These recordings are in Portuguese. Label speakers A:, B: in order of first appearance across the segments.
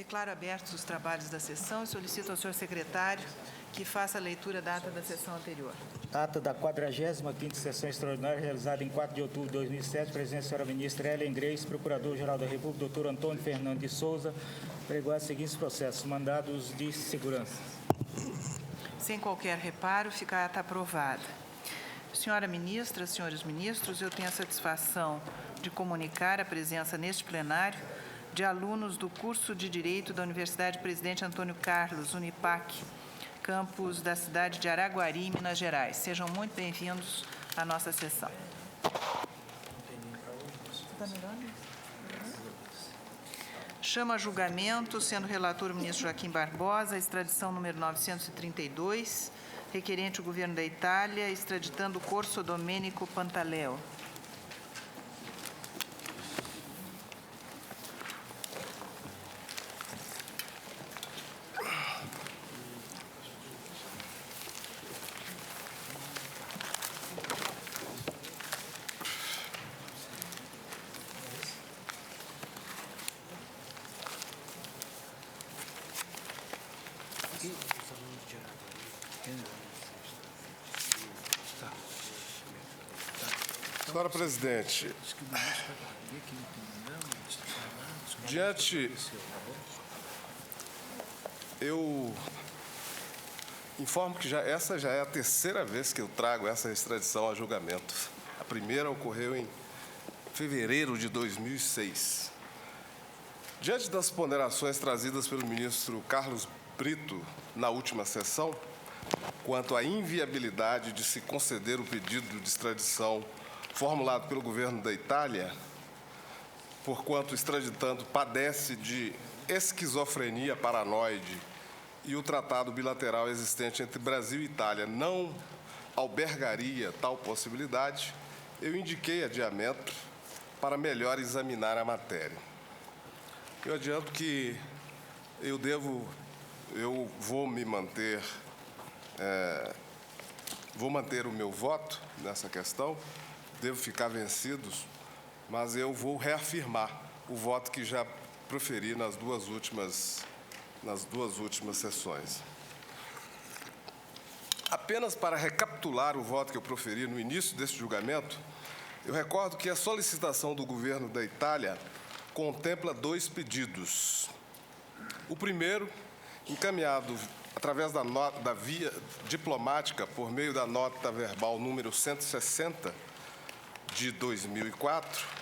A: Declaro abertos os trabalhos da sessão e solicito ao senhor secretário que faça a leitura da ata da sessão anterior.
B: Ata da 45ª sessão extraordinária realizada em 4 de outubro de 2007, presidente da senhora ministra Ellen Grace, procurador-geral da República, doutor Antônio Fernando de Souza, pregoar os seguintes processos: mandados de segurança.
A: Sem qualquer reparo, fica a ata aprovada. Senhora ministra, senhores ministros, eu tenho a satisfação de comunicar a presença neste plenário de alunos do curso de Direito da Universidade Presidente Antônio Carlos, Unipac, campus da cidade de Araguari, Minas Gerais. Sejam muito bem-vindos à nossa sessão. Chama a julgamento, sendo relator o ministro Joaquim Barbosa, a extradição número 932, requerente o governo da Itália, extraditando Corso Domenico Pantaleo.
C: Senhora presidente, eu informo que essa já é a terceira vez que eu trago essa extradição a julgamento. A primeira ocorreu em fevereiro de 2006. Diante das ponderações trazidas pelo ministro Carlos Brito na última sessão, quanto à inviabilidade de se conceder o pedido de extradição formulado pelo governo da Itália, porquanto o extraditando padece de esquizofrenia paranoide e o tratado bilateral existente entre Brasil e Itália não albergaria tal possibilidade, eu indiquei adiamento para melhor examinar a matéria. Eu adianto que eu vou manter o meu voto nessa questão, devo ficar vencidos, mas eu vou reafirmar o voto que já proferi nas duas últimas sessões. Apenas para recapitular o voto que eu proferi no início deste julgamento, eu recordo que a solicitação do governo da Itália contempla 2 pedidos. O primeiro, encaminhado através da via diplomática por meio da nota verbal número 160 de 2004,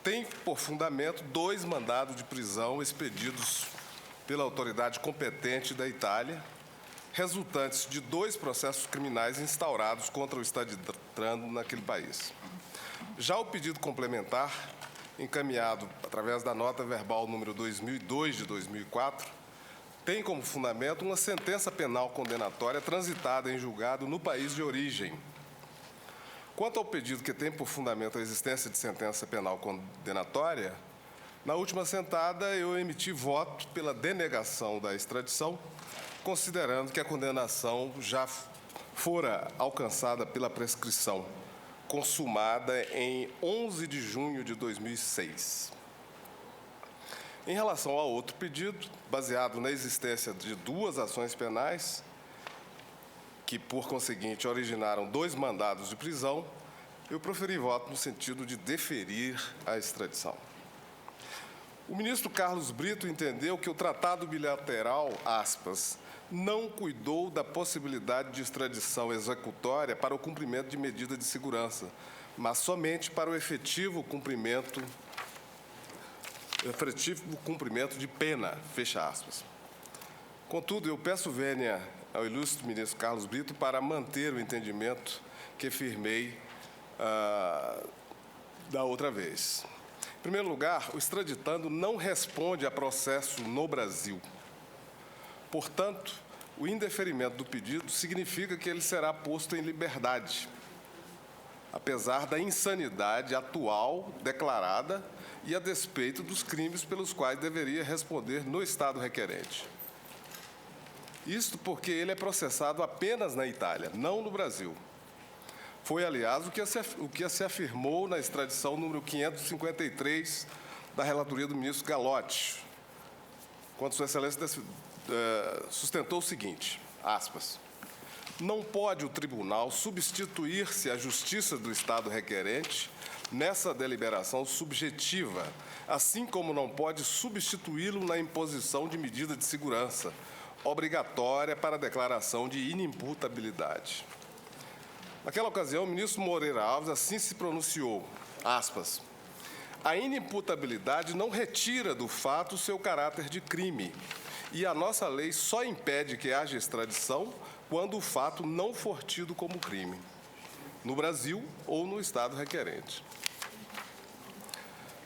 C: tem por fundamento 2 mandados de prisão expedidos pela autoridade competente da Itália, resultantes de 2 processos criminais instaurados contra o extraditando naquele país. Já o pedido complementar, encaminhado através da nota verbal número 2002 de 2004, tem como fundamento uma sentença penal condenatória transitada em julgado no país de origem. Quanto ao pedido que tem por fundamento a existência de sentença penal condenatória, na última sentada eu emiti voto pela denegação da extradição, considerando que a condenação já fora alcançada pela prescrição, consumada em 11 de junho de 2006. Em relação ao outro pedido, baseado na existência de 2 ações penais, que, por conseguinte, originaram 2 mandados de prisão, eu proferi voto no sentido de deferir a extradição. O ministro Carlos Brito entendeu que o tratado bilateral, aspas, não cuidou da possibilidade de extradição executória para o cumprimento de medida de segurança, mas somente para o efetivo cumprimento de pena, fecha aspas. Contudo, eu peço vênia ao ilustre ministro Carlos Brito para manter o entendimento que firmei da outra vez. Em primeiro lugar, o extraditando não responde a processo no Brasil. Portanto, o indeferimento do pedido significa que ele será posto em liberdade, apesar da insanidade atual declarada e a despeito dos crimes pelos quais deveria responder no Estado requerente. Isto porque ele é processado apenas na Itália, não no Brasil. Foi, aliás, o que se afirmou na extradição número 553 da relatoria do ministro Galotti, quando Sua Excelência sustentou o seguinte, aspas, não pode o tribunal substituir-se à justiça do Estado requerente nessa deliberação subjetiva, assim como não pode substituí-lo na imposição de medida de segurança obrigatória para a declaração de inimputabilidade. Naquela ocasião, o ministro Moreira Alves assim se pronunciou, aspas, a inimputabilidade não retira do fato seu caráter de crime e a nossa lei só impede que haja extradição quando o fato não for tido como crime, no Brasil ou no Estado requerente.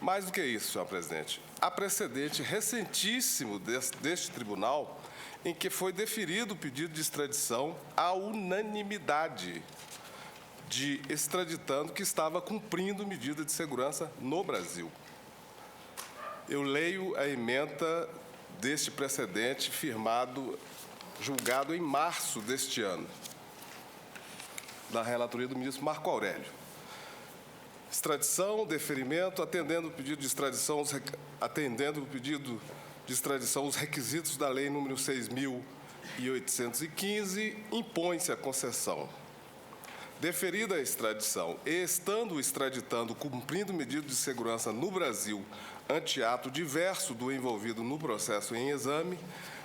C: Mais do que isso, senhor presidente, há precedente recentíssimo deste tribunal em que foi deferido o pedido de extradição à unanimidade de extraditando que estava cumprindo medida de segurança no Brasil. Eu leio a ementa deste precedente julgado em março deste ano, da relatoria do ministro Marco Aurélio. Extradição, deferimento, atendendo o pedido de extradição, os requisitos da Lei número 6.815, impõe-se a concessão. Deferida a extradição e estando o extraditando cumprindo medida de segurança no Brasil ante ato diverso do envolvido no processo em exame,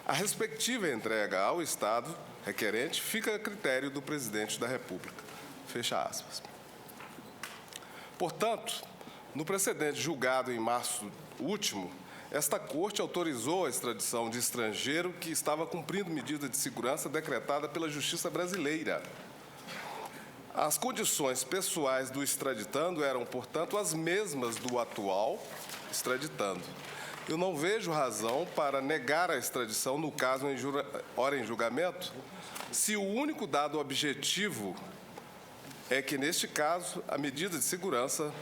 C: a respectiva entrega ao Estado requerente fica a critério do Presidente da República. Fecha aspas. Portanto, no precedente julgado em março último, esta Corte autorizou a extradição de estrangeiro que estava cumprindo medida de segurança decretada pela Justiça brasileira. As condições pessoais do extraditando eram, portanto, as mesmas do atual extraditando. Eu não vejo razão para negar a extradição no caso ora em julgamento, se o único dado objetivo é que, neste caso, a medida de segurança,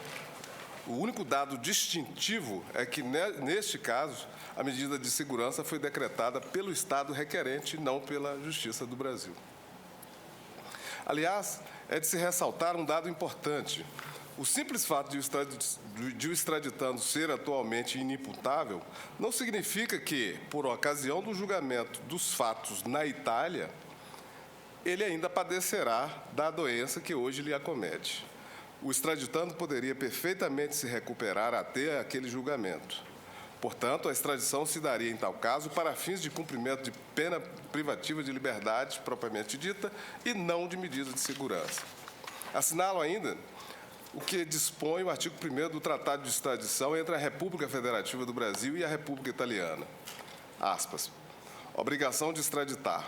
C: o único dado distintivo é que, neste caso, a medida de segurança foi decretada pelo Estado requerente e não pela Justiça do Brasil. Aliás, é de se ressaltar um dado importante. O simples fato de o extraditando ser atualmente inimputável não significa que, por ocasião do julgamento dos fatos na Itália, ele ainda padecerá da doença que hoje lhe acomete. O extraditando poderia perfeitamente se recuperar até aquele julgamento. Portanto, a extradição se daria, em tal caso, para fins de cumprimento de pena privativa de liberdade, propriamente dita, e não de medida de segurança. Assinalo ainda o que dispõe o artigo 1º do Tratado de Extradição entre a República Federativa do Brasil e a República Italiana. Aspas. Obrigação de extraditar.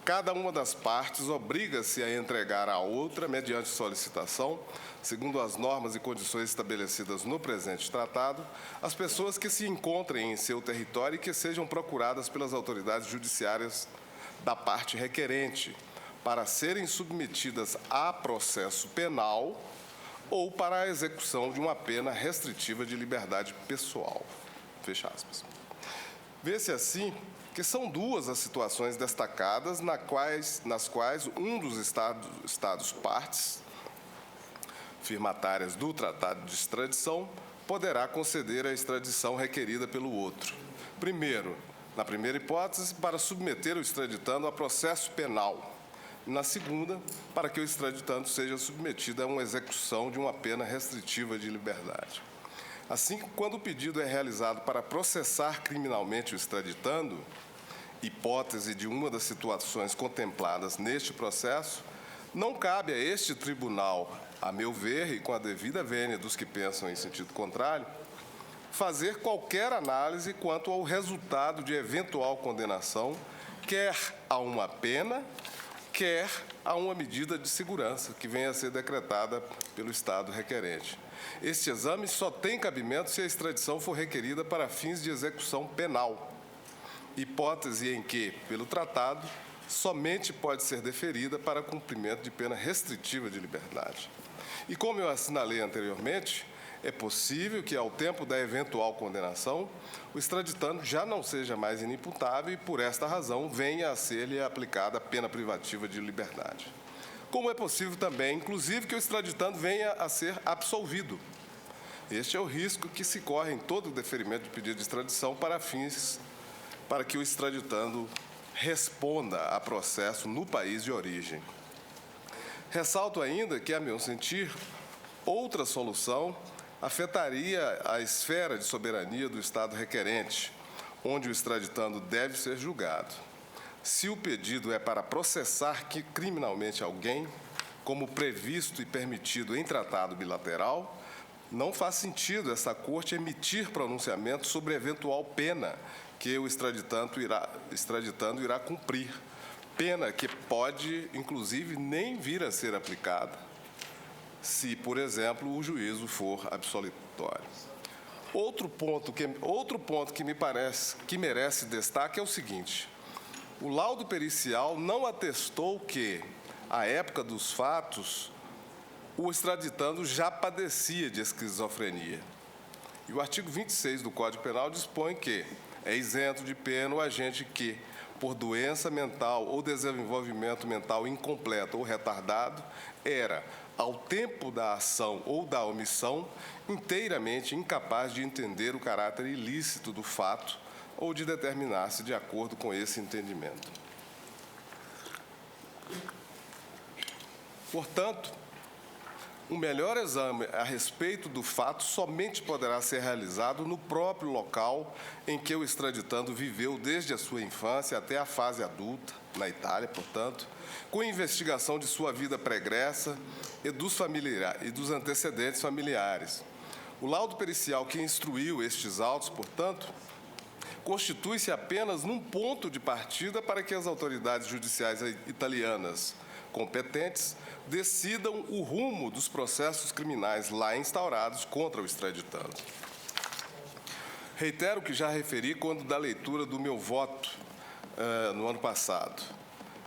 C: Cada uma das partes obriga-se a entregar à outra, mediante solicitação, segundo as normas e condições estabelecidas no presente tratado, as pessoas que se encontrem em seu território e que sejam procuradas pelas autoridades judiciárias da parte requerente, para serem submetidas a processo penal ou para a execução de uma pena restritiva de liberdade pessoal. Fecha aspas. Vê-se assim que são duas as situações destacadas nas quais um dos estados partes firmatárias do Tratado de Extradição poderá conceder a extradição requerida pelo outro. Primeiro, na primeira hipótese, para submeter o extraditando a processo penal. E na segunda, para que o extraditando seja submetido a uma execução de uma pena restritiva de liberdade. Assim, quando o pedido é realizado para processar criminalmente o extraditando, hipótese de uma das situações contempladas neste processo, não cabe a este tribunal, a meu ver, e com a devida vênia dos que pensam em sentido contrário, fazer qualquer análise quanto ao resultado de eventual condenação, quer a uma pena, quer a uma medida de segurança que venha a ser decretada pelo Estado requerente. Este exame só tem cabimento se a extradição for requerida para fins de execução penal, hipótese em que, pelo tratado, somente pode ser deferida para cumprimento de pena restritiva de liberdade. E como eu assinalei anteriormente, é possível que, ao tempo da eventual condenação, o extraditando já não seja mais inimputável e, por esta razão, venha a ser-lhe aplicada a pena privativa de liberdade. Como é possível também, inclusive, que o extraditando venha a ser absolvido. Este é o risco que se corre em todo o deferimento de pedido de extradição para fins para que o extraditando responda a processo no país de origem. Ressalto ainda que, a meu sentir, outra solução afetaria a esfera de soberania do Estado requerente, onde o extraditando deve ser julgado. Se o pedido é para processar criminalmente alguém, como previsto e permitido em tratado bilateral, não faz sentido essa Corte emitir pronunciamento sobre eventual pena que o extraditando irá cumprir, pena que pode, inclusive, nem vir a ser aplicada, se, por exemplo, o juízo for absolutório. Outro ponto que me parece que merece destaque é o seguinte: o laudo pericial não atestou que, à época dos fatos, o extraditando já padecia de esquizofrenia. E o artigo 26 do Código Penal dispõe que é isento de pena o agente que, por doença mental ou desenvolvimento mental incompleto ou retardado, era, ao tempo da ação ou da omissão, inteiramente incapaz de entender o caráter ilícito do fato ou de determinar-se de acordo com esse entendimento. Portanto, o melhor exame a respeito do fato somente poderá ser realizado no próprio local em que o extraditando viveu desde a sua infância até a fase adulta, na Itália, portanto, com investigação de sua vida pregressa e dos antecedentes familiares. O laudo pericial que instruiu estes autos, portanto, constitui-se apenas num ponto de partida para que as autoridades judiciais italianas competentes decidam o rumo dos processos criminais lá instaurados contra o extraditando. Reitero o que já referi quando da leitura do meu voto no ano passado,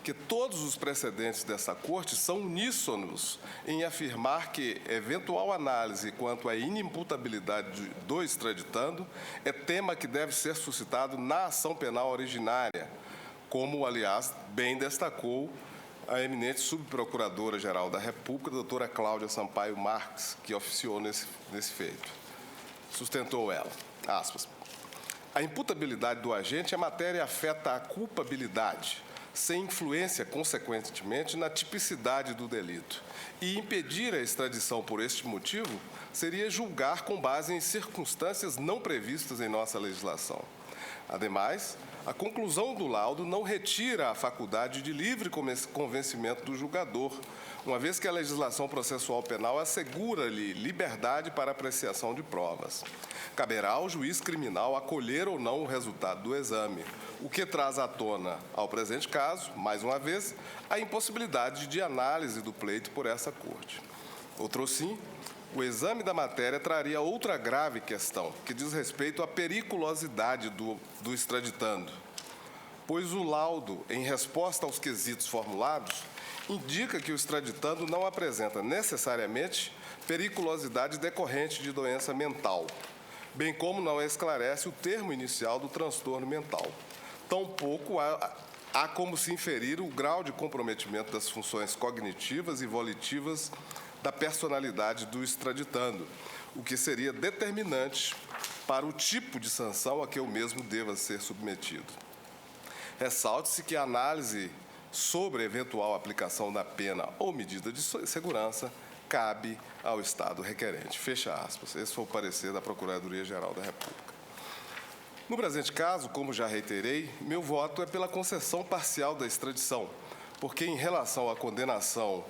C: que todos os precedentes dessa Corte são uníssonos em afirmar que eventual análise quanto à inimputabilidade do extraditando é tema que deve ser suscitado na ação penal originária, como, aliás, bem destacou a eminente subprocuradora-geral da República, doutora Cláudia Sampaio Marques, que oficiou nesse feito. Sustentou ela, aspas, a imputabilidade do agente é matéria afeta a culpabilidade, sem influência, consequentemente, na tipicidade do delito. E impedir a extradição por este motivo seria julgar com base em circunstâncias não previstas em nossa legislação. Ademais, a conclusão do laudo não retira a faculdade de livre convencimento do julgador, uma vez que a legislação processual penal assegura-lhe liberdade para apreciação de provas. Caberá ao juiz criminal acolher ou não o resultado do exame, o que traz à tona, ao presente caso, mais uma vez, a impossibilidade de análise do pleito por essa Corte. Outrosim, o exame da matéria traria outra grave questão, que diz respeito à periculosidade do extraditando, pois o laudo, em resposta aos quesitos formulados, indica que o extraditando não apresenta necessariamente periculosidade decorrente de doença mental, bem como não esclarece o termo inicial do transtorno mental. Tampouco há como se inferir o grau de comprometimento das funções cognitivas e volitivas da personalidade do extraditando, o que seria determinante para o tipo de sanção a que o mesmo deva ser submetido. Ressalte-se que a análise sobre eventual aplicação da pena ou medida de segurança cabe ao Estado requerente. Fecha aspas. Esse foi o parecer da Procuradoria-Geral da República. No presente caso, como já reiterei, meu voto é pela concessão parcial da extradição, porque em relação à condenação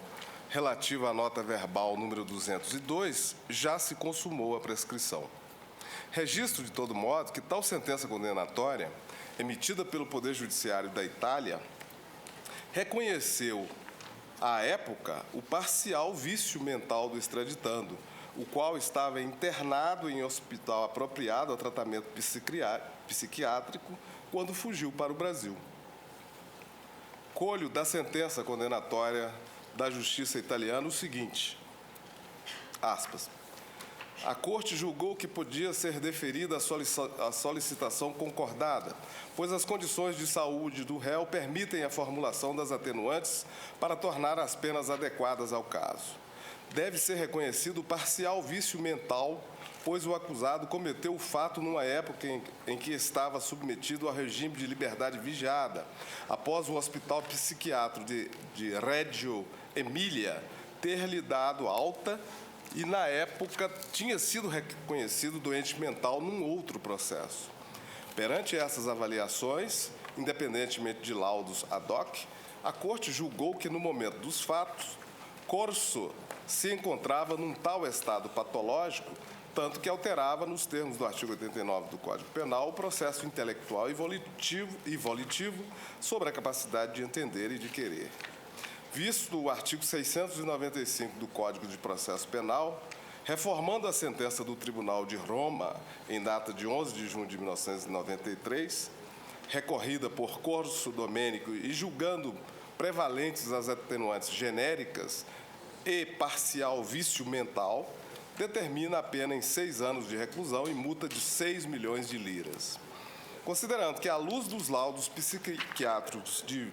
C: relativa à nota verbal número 202, já se consumou a prescrição. Registro, de todo modo, que tal sentença condenatória, emitida pelo Poder Judiciário da Itália, reconheceu, à época, o parcial vício mental do extraditando, o qual estava internado em hospital apropriado a tratamento psiquiátrico quando fugiu para o Brasil. Colho da sentença condenatória da Justiça italiana o seguinte, aspas, a Corte julgou que podia ser deferida a solicitação concordada, pois as condições de saúde do réu permitem a formulação das atenuantes para tornar as penas adequadas ao caso. Deve ser reconhecido o parcial vício mental pois o acusado cometeu o fato numa época em que estava submetido ao regime de liberdade vigiada, após o hospital psiquiátrico de Reggio Emília ter-lhe dado alta e, na época, tinha sido reconhecido doente mental num outro processo. Perante essas avaliações, independentemente de laudos ad hoc, a Corte julgou que, no momento dos fatos, Corso se encontrava num tal estado patológico, tanto que alterava, nos termos do artigo 89 do Código Penal, o processo intelectual e volitivo sobre a capacidade de entender e de querer. Visto o artigo 695 do Código de Processo Penal, reformando a sentença do Tribunal de Roma, em data de 11 de junho de 1993, recorrida por Corso Domênico e julgando prevalentes as atenuantes genéricas e parcial vício mental, determina a pena em 6 anos de reclusão e multa de 6 milhões de liras. Considerando que, à luz dos laudos psiquiátricos de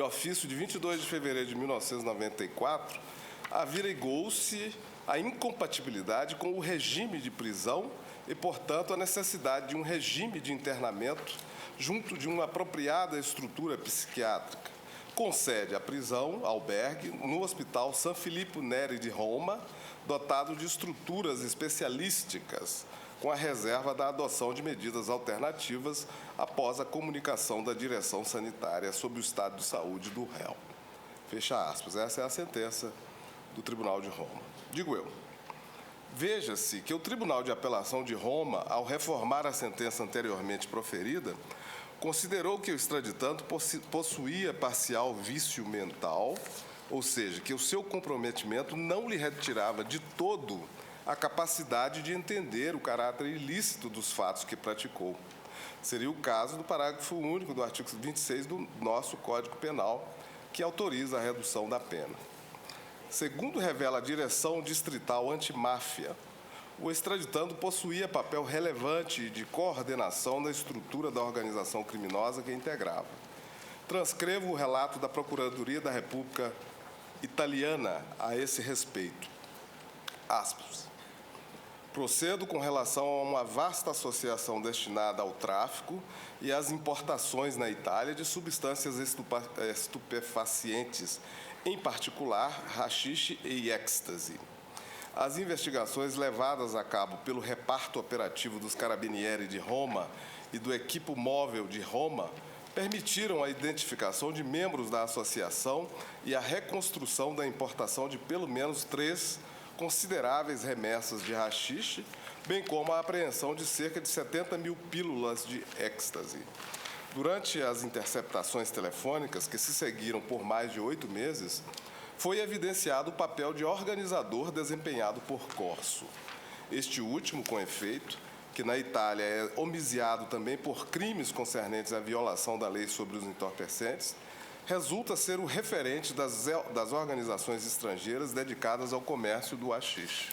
C: ofício de 22 de fevereiro de 1994, averigou-se a incompatibilidade com o regime de prisão e, portanto, a necessidade de um regime de internamento junto de uma apropriada estrutura psiquiátrica. Concede a prisão, albergue, no Hospital San Filippo Neri de Roma, dotado de estruturas especialísticas, com a reserva da adoção de medidas alternativas após a comunicação da direção sanitária sobre o estado de saúde do réu. Fecha aspas. Essa é a sentença do Tribunal de Roma. Digo eu. Veja-se que o Tribunal de Apelação de Roma, ao reformar a sentença anteriormente proferida, considerou que o extraditando possuía parcial vício mental, ou seja, que o seu comprometimento não lhe retirava de todo a capacidade de entender o caráter ilícito dos fatos que praticou. Seria o caso do parágrafo único do artigo 26 do nosso Código Penal, que autoriza a redução da pena. Segundo revela a Direção Distrital Antimáfia, o extraditando possuía papel relevante de coordenação da estrutura da organização criminosa que integrava. Transcrevo o relato da Procuradoria da República Italiana a esse respeito. Aspas. Procedo com relação a uma vasta associação destinada ao tráfico e às importações na Itália de substâncias estupefacientes, em particular haxixe e êxtase. As investigações levadas a cabo pelo reparto operativo dos Carabinieri de Roma e do Equipo Móvel de Roma permitiram a identificação de membros da associação e a reconstrução da importação de pelo menos 3 consideráveis remessas de haxixe, bem como a apreensão de cerca de 70 mil pílulas de êxtase. Durante as interceptações telefônicas, que se seguiram por mais de 8 meses, foi evidenciado o papel de organizador desempenhado por Corso. Este último, com efeito, que na Itália é homiciado também por crimes concernentes à violação da lei sobre os entorpecentes, resulta ser o referente das organizações estrangeiras dedicadas ao comércio do haxixe.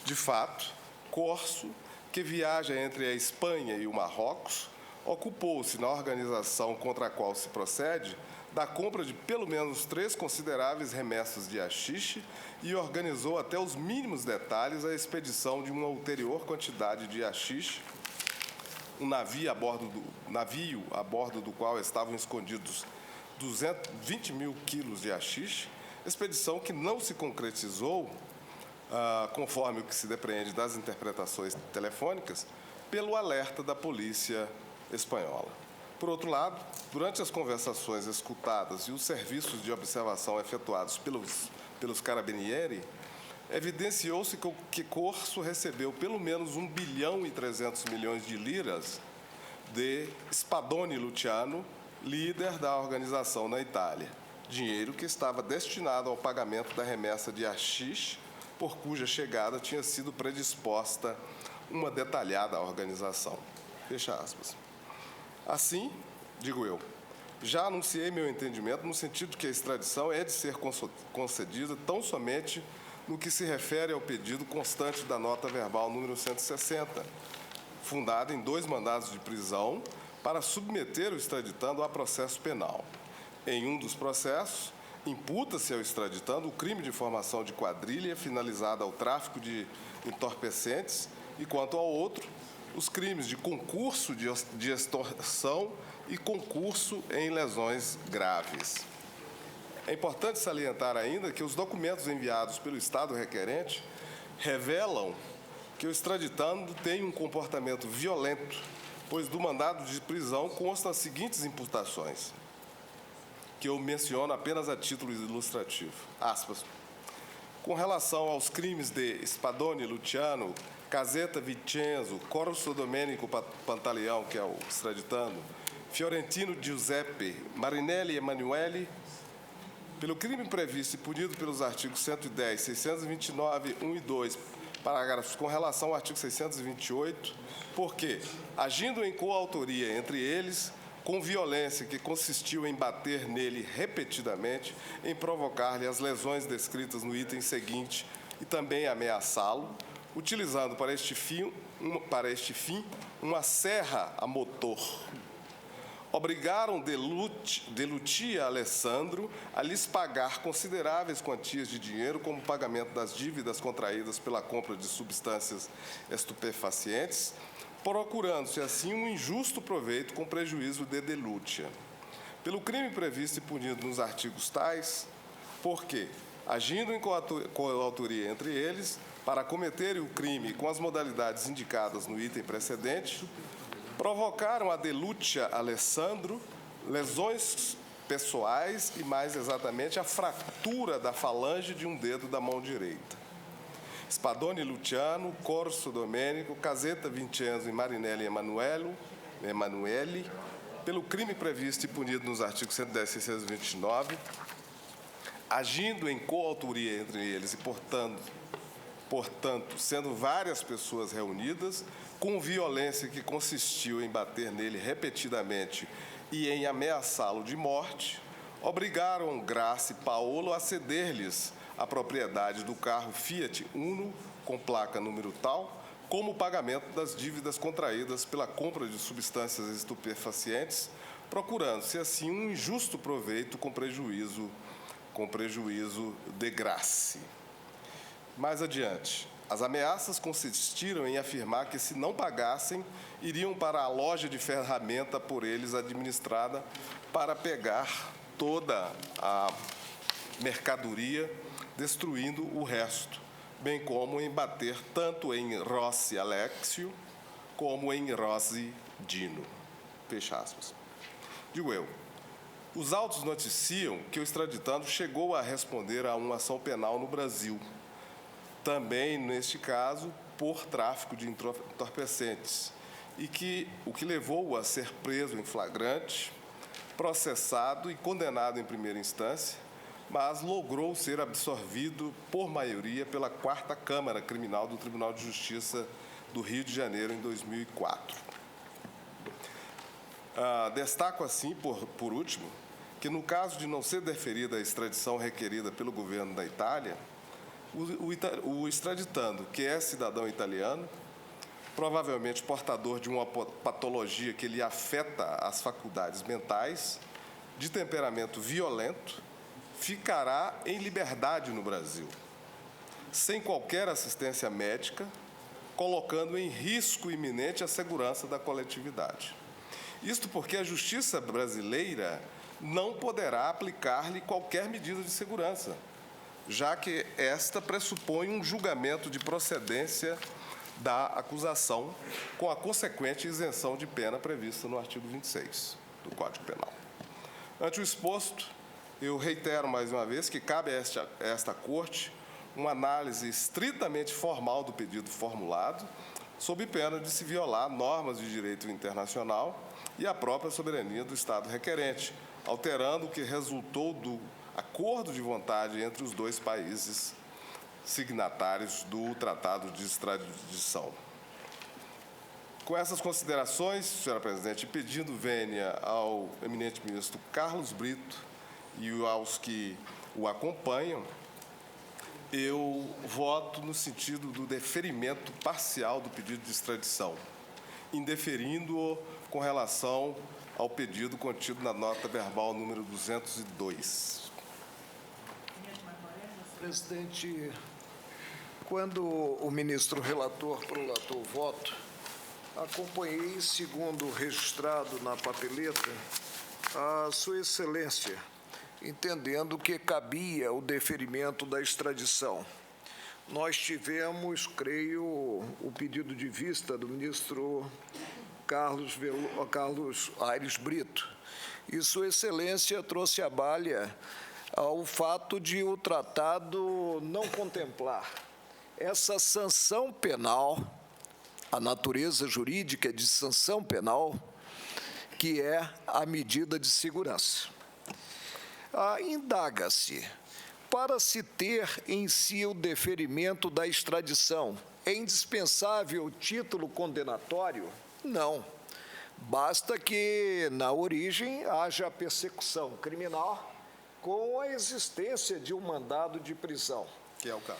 C: De fato, Corso, que viaja entre a Espanha e o Marrocos, ocupou-se na organização contra a qual se procede da compra de pelo menos 3 consideráveis remessas de haxixe e organizou até os mínimos detalhes a expedição de uma ulterior quantidade de haxixe, um navio a bordo do qual estavam escondidos 220 mil quilos de haxixe, expedição que não se concretizou, conforme o que se depreende das interpretações telefônicas, pelo alerta da polícia espanhola. Por outro lado, durante as conversações escutadas e os serviços de observação efetuados pelos Carabinieri, evidenciou-se que Corso recebeu pelo menos 1 bilhão e 300 milhões de liras de Spadoni Luciano, líder da organização na Itália, dinheiro que estava destinado ao pagamento da remessa de haxixe, por cuja chegada tinha sido predisposta uma detalhada organização. Fecha aspas. Assim, digo eu, já anunciei meu entendimento no sentido que a extradição é de ser concedida tão somente no que se refere ao pedido constante da nota verbal número 160, fundada em 2 mandados de prisão para submeter o extraditando a processo penal. Em um dos processos, Imputa-se ao extraditando o crime de formação de quadrilha finalizada ao tráfico de entorpecentes e, quanto ao outro, os crimes de concurso de extorsão e concurso em lesões graves. É importante salientar ainda que os documentos enviados pelo Estado requerente revelam que o extraditando tem um comportamento violento, pois do mandado de prisão constam as seguintes imputações, que eu menciono apenas a título ilustrativo. Aspas. Com relação aos crimes de Spadoni Luciano, Casetta Vincenzo, Corso Domenico Pantaleão, que é o extraditando, Fiorentino Giuseppe, Marinelli Emanuele, pelo crime previsto e punido pelos artigos 110, 629, 1 e 2, parágrafos com relação ao artigo 628, porque, agindo em coautoria entre eles, com violência que consistiu em bater nele repetidamente, em provocar-lhe as lesões descritas no item seguinte e também ameaçá-lo, utilizando para este fim uma serra a motor. Obrigaram Delutti a Alessandro a lhes pagar consideráveis quantias de dinheiro como pagamento das dívidas contraídas pela compra de substâncias estupefacientes, procurando-se assim um injusto proveito com prejuízo de Delutti. Pelo crime previsto e punido nos artigos tais, porque, agindo em coautoria entre eles, para cometerem o crime com as modalidades indicadas no item precedente, provocaram a Delutti Alessandro lesões pessoais e, mais exatamente, a fratura da falange de um dedo da mão direita. Spadoni Luciano, Corso Domenico, Casetta Vincenzo e Marinelli Emanuele, pelo crime previsto e punido nos artigos 110 e 629, agindo em coautoria entre eles e, portanto, sendo várias pessoas reunidas, com violência que consistiu em bater nele repetidamente e em ameaçá-lo de morte, obrigaram Graça e Paolo a ceder-lhes a propriedade do carro Fiat Uno, com placa número tal, como pagamento das dívidas contraídas pela compra de substâncias estupefacientes, procurando-se assim um injusto proveito com prejuízo de graça. Mais adiante, as ameaças consistiram em afirmar que, se não pagassem, iriam para a loja de ferramenta por eles administrada para pegar toda a mercadoria, destruindo o resto, bem como em bater tanto em Rossi Alexio como em Rossi Dino. Fecha aspas. Digo eu, os autos noticiam que o extraditando chegou a responder a uma ação penal no Brasil, também, neste caso, por tráfico de entorpecentes, e o que levou-o a ser preso em flagrante, processado e condenado em primeira instância, mas logrou ser absolvido por maioria pela 4ª Câmara Criminal do Tribunal de Justiça do Rio de Janeiro em 2004. Destaco, assim, por último, que no caso de não ser deferida a extradição requerida pelo governo da Itália, o extraditando, que é cidadão italiano, provavelmente portador de uma patologia que lhe afeta as faculdades mentais, de temperamento violento, ficará em liberdade no Brasil, sem qualquer assistência médica, colocando em risco iminente a segurança da coletividade. Isto porque a justiça brasileira não poderá aplicar-lhe qualquer medida de segurança, já que esta pressupõe um julgamento de procedência da acusação, com a consequente isenção de pena prevista no artigo 26 do Código Penal. Ante o exposto, eu reitero mais uma vez que cabe a esta Corte uma análise estritamente formal do pedido formulado, sob pena de se violar normas de direito internacional e a própria soberania do Estado requerente, alterando o que resultou do acordo de vontade entre os dois países signatários do Tratado de Extradição. Com essas considerações, senhora presidente, pedindo vênia ao eminente ministro Carlos Brito e aos que o acompanham, eu voto no sentido do deferimento parcial do pedido de extradição, indeferindo-o com relação ao pedido contido na nota verbal número 202.
D: Presidente, quando o ministro relator prolatou o voto, acompanhei, segundo registrado na papeleta, a Sua Excelência, entendendo que cabia o deferimento da extradição. Nós tivemos, creio, o pedido de vista do ministro Carlos Aires Brito, e Sua Excelência trouxe à baila o fato de o tratado não contemplar essa sanção penal, a natureza jurídica de sanção penal, que é a medida de segurança. Indaga-se, para se ter em si o deferimento da extradição, é indispensável o título condenatório? Não. Basta que, na origem, haja persecução criminal com a existência de um mandado de prisão.
C: Que é o caso.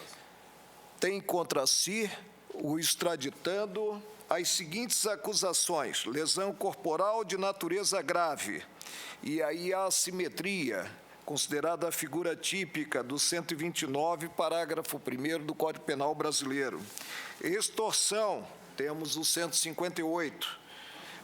D: Tem contra si o extraditando as seguintes acusações: lesão corporal de natureza grave, e aí a assimetria, considerada a figura típica do 129, parágrafo 1º do Código Penal brasileiro. Extorsão, temos o 158.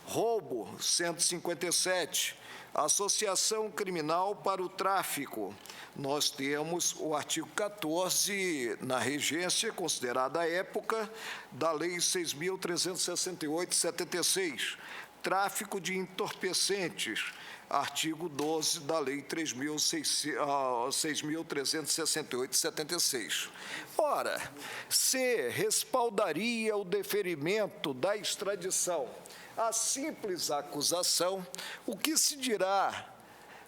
D: Roubo, 157. Associação criminal para o tráfico. Nós temos o artigo 14, na regência, considerada a época, da Lei 6.368, 76. Tráfico de entorpecentes, artigo 12 da Lei 6.368, 76. Ora, se respaldaria o deferimento da extradição a simples acusação, o que se dirá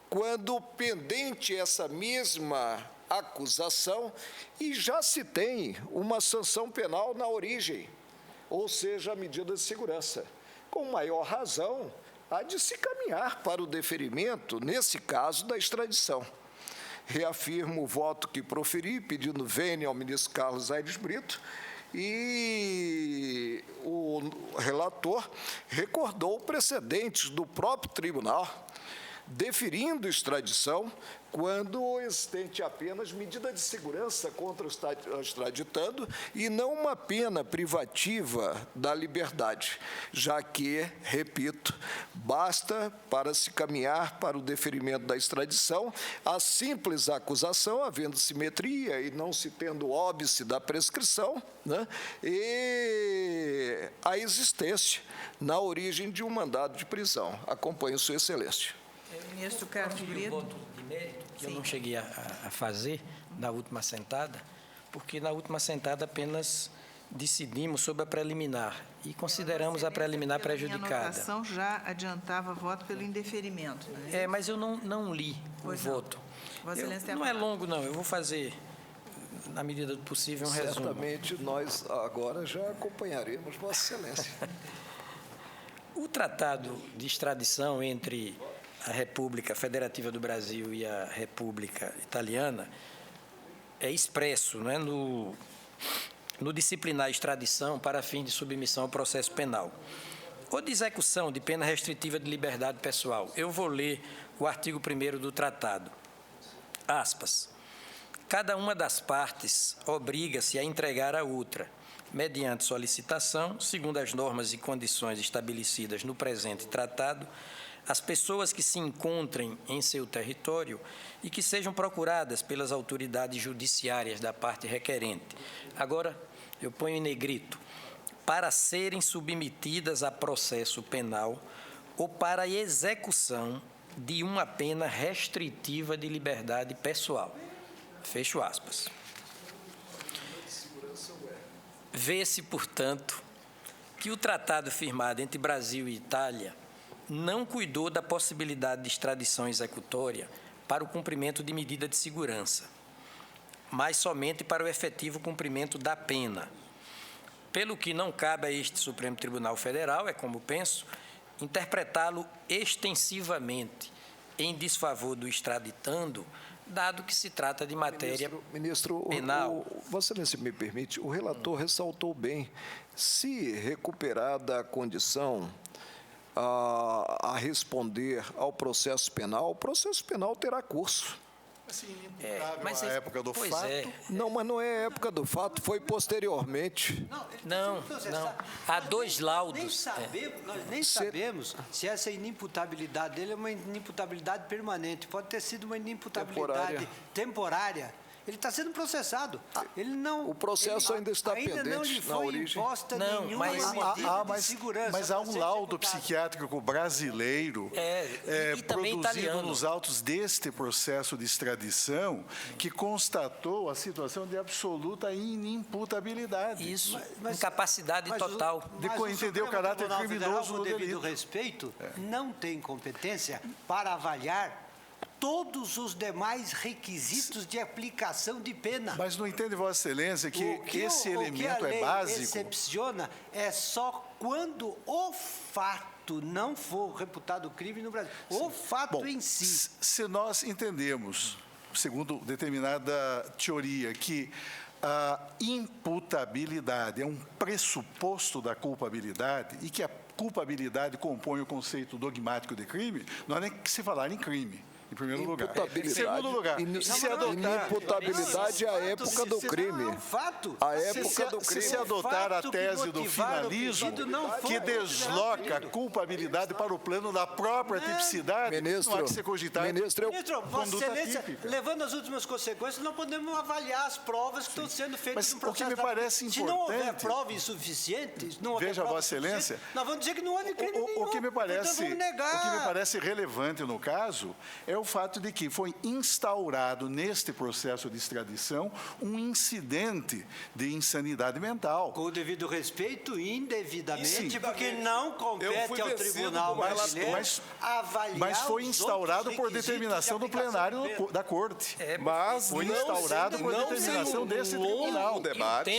D: quando pendente essa mesma acusação e já se tem uma sanção penal na origem, ou seja, a medida de segurança? Com maior razão, há de se caminhar para o deferimento, nesse caso, da extradição. Reafirmo o voto que proferi, pedindo vênia ao ministro Carlos Aires Brito, e o relator recordou precedentes do próprio tribunal, deferindo extradição quando existente apenas medida de segurança contra o extraditando e não uma pena privativa da liberdade, já que, repito, basta para se caminhar para o deferimento da extradição a simples acusação, havendo simetria e não se tendo óbice da prescrição, né, e a existência na origem de um mandado de prisão. Acompanho Sua Excelência.
A: Ministro Carlos Brito.
E: Voto de mérito, que eu não cheguei a fazer na última sentada, porque na última sentada apenas decidimos sobre a preliminar e consideramos a preliminar prejudicada.
A: A anotação já adiantava voto pelo indeferimento, né?
E: Mas eu não li o voto. Não é longo, não. Eu vou fazer, na medida do possível, um resumo.
D: Certamente nós agora já acompanharemos Vossa Excelência.
E: O tratado de extradição entre a República Federativa do Brasil e a República Italiana é expresso, né, no disciplinar extradição para fins de submissão ao processo penal ou de execução de pena restritiva de liberdade pessoal. Eu vou ler o artigo 1º do tratado. Aspas. Cada uma das partes obriga-se a entregar a outra, mediante solicitação, segundo as normas e condições estabelecidas no presente tratado, as pessoas que se encontrem em seu território e que sejam procuradas pelas autoridades judiciárias da parte requerente. Agora, eu ponho em negrito, para serem submetidas a processo penal ou para a execução de uma pena restritiva de liberdade pessoal. Fecho aspas. Vê-se, portanto, que o tratado firmado entre Brasil e Itália não cuidou da possibilidade de extradição executória para o cumprimento de medida de segurança, mas somente para o efetivo cumprimento da pena. Pelo que não cabe a este Supremo Tribunal Federal, é como penso, interpretá-lo extensivamente em desfavor do extraditando, dado que se trata de matéria penal.
D: Vossa Excelência me permite, o relator ressaltou bem, se recuperada a condição a responder ao processo penal, o processo penal terá curso.
F: Assim, inimputável
E: mas
F: à
E: é-
F: época do
E: pois
F: fato.
E: é.
D: Não, mas não é época do fato, foi posteriormente.
E: Não, não. Há dois laudos.
G: Nós nem sabemos se essa inimputabilidade dele é uma inimputabilidade permanente. Pode ter sido uma inimputabilidade temporária. Ele está sendo processado. Ele não,
D: O processo ainda está
G: não
D: pendente
G: lhe
D: na
G: foi
D: origem.
G: imposta
E: Não,
G: nenhuma
E: mas-
G: medida de segurança.
F: Mas há
G: para
F: um
G: ser
F: laudo
G: executado.
F: psiquiátrico brasileiro
E: E também
F: produzido
E: italiano.
F: nos autos deste processo de extradição que constatou a situação de absoluta inimputabilidade.
E: Isso, incapacidade
G: mas
E: total.
F: De
G: mas
F: entender o
G: Supremo
F: caráter
G: Tribunal Federal,
F: criminoso
G: com
F: do
G: devido
F: delito.
G: respeito, não tem competência para avaliar todos os demais requisitos de aplicação de pena.
F: Mas não entende, Vossa Excelência, que
G: O
F: esse
G: o
F: elemento
G: a
F: é
G: lei
F: básico?
G: excepciona é só quando o fato não for reputado crime no Brasil. O fato
F: Bom,
G: em si.
F: se nós entendemos, segundo determinada teoria, que a imputabilidade é um pressuposto da culpabilidade e que a culpabilidade compõe o conceito dogmático de crime, não é nem que se falar em crime. Em primeiro lugar. Em segundo lugar, se adotar...
D: Inimputabilidade é a época do crime.
G: É um fato.
D: A época do
F: Se
D: crime.
F: adotar a
G: Fato que
F: tese do
G: motivar o
F: finalismo,
G: pedido não foi
F: que desloca a culpabilidade para o plano da própria tipicidade, não há que se cogitar
D: Ministro,
G: Ministro, Vossa
F: conduta
G: Excelência,
F: típica.
G: levando as últimas consequências, não podemos avaliar as provas que estão sendo feitas
F: Mas
G: no
F: o que
G: processo.
F: me parece
G: Se não houver
F: importante-
G: prova insuficiente, não houver
F: Veja,
G: prova
F: Vossa Excelência,
G: suficiente, nós vamos dizer que não houve crime nenhum.
F: O que me parece,
G: Portanto, vamos negar.
F: o que me parece relevante no caso é o fato de que foi instaurado neste processo de extradição um incidente de insanidade mental.
G: Com o devido respeito, indevidamente,
F: Sim.
G: porque não
C: Eu
G: compete
C: fui
G: ao
C: vencido
G: Tribunal
C: por
G: Brasileiro avaliar
F: Mas foi
G: os
F: instaurado
G: outros
F: por
G: requisitos
F: determinação
G: de
F: do plenário
G: aplicação de
F: da Corte.
C: Mas
F: Foi
C: não
F: instaurado
C: sendo-
F: por
C: não
F: determinação
C: sendo
F: desse
C: longo
F: tribunal.
C: o debate.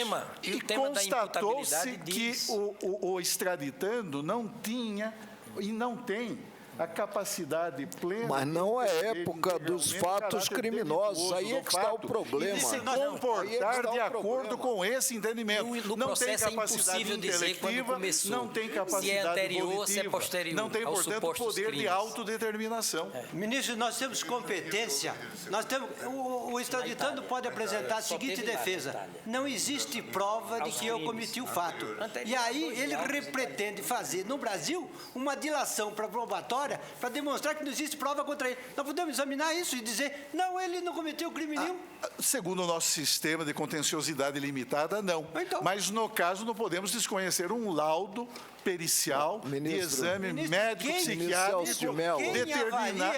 E: E
F: E
E: o tema da
F: constatou-se
E: imputabilidade
F: que
E: diz...
F: o extraditando não tinha e não tem a capacidade plena...
D: Mas não é
F: de
D: época dos
F: integralmente
D: fatos
F: caráter
D: criminosos.
F: delituoso
D: Aí é
F: do
D: que está o
F: fato
D: problema.
F: E de se
D: Não, aí é que
F: comportar
D: está
F: de
D: o
F: acordo
D: problema.
F: com esse entendimento.
E: No
F: Não tem
E: processo é
F: capacidade
E: impossível dizer quando
F: intelectiva,
E: começou.
F: não tem
E: Se é
F: capacidade
E: anterior, se é
F: volitiva,
E: posterior
F: não tem,
E: aos
F: portanto,
E: supostos
F: poder de
E: crimes.
F: autodeterminação.
G: Ministro, nós temos competência. Nós temos, o extraditando pode apresentar a seguinte
E: teve lá na
G: defesa:
E: Itália.
G: não existe prova de que eu cometi o fato. E aí ele pretende fazer no Brasil uma dilação probatória para demonstrar que não existe prova contra ele. Nós podemos examinar isso e dizer: não, ele não cometeu crime nenhum.
F: Segundo o nosso sistema de contenciosidade limitada, não.
G: Então.
F: Mas, no caso, não podemos desconhecer um laudo pericial de
D: Ministro.
F: exame
G: Ministro,
F: médico-psiquiátrico
D: Celso de Mello.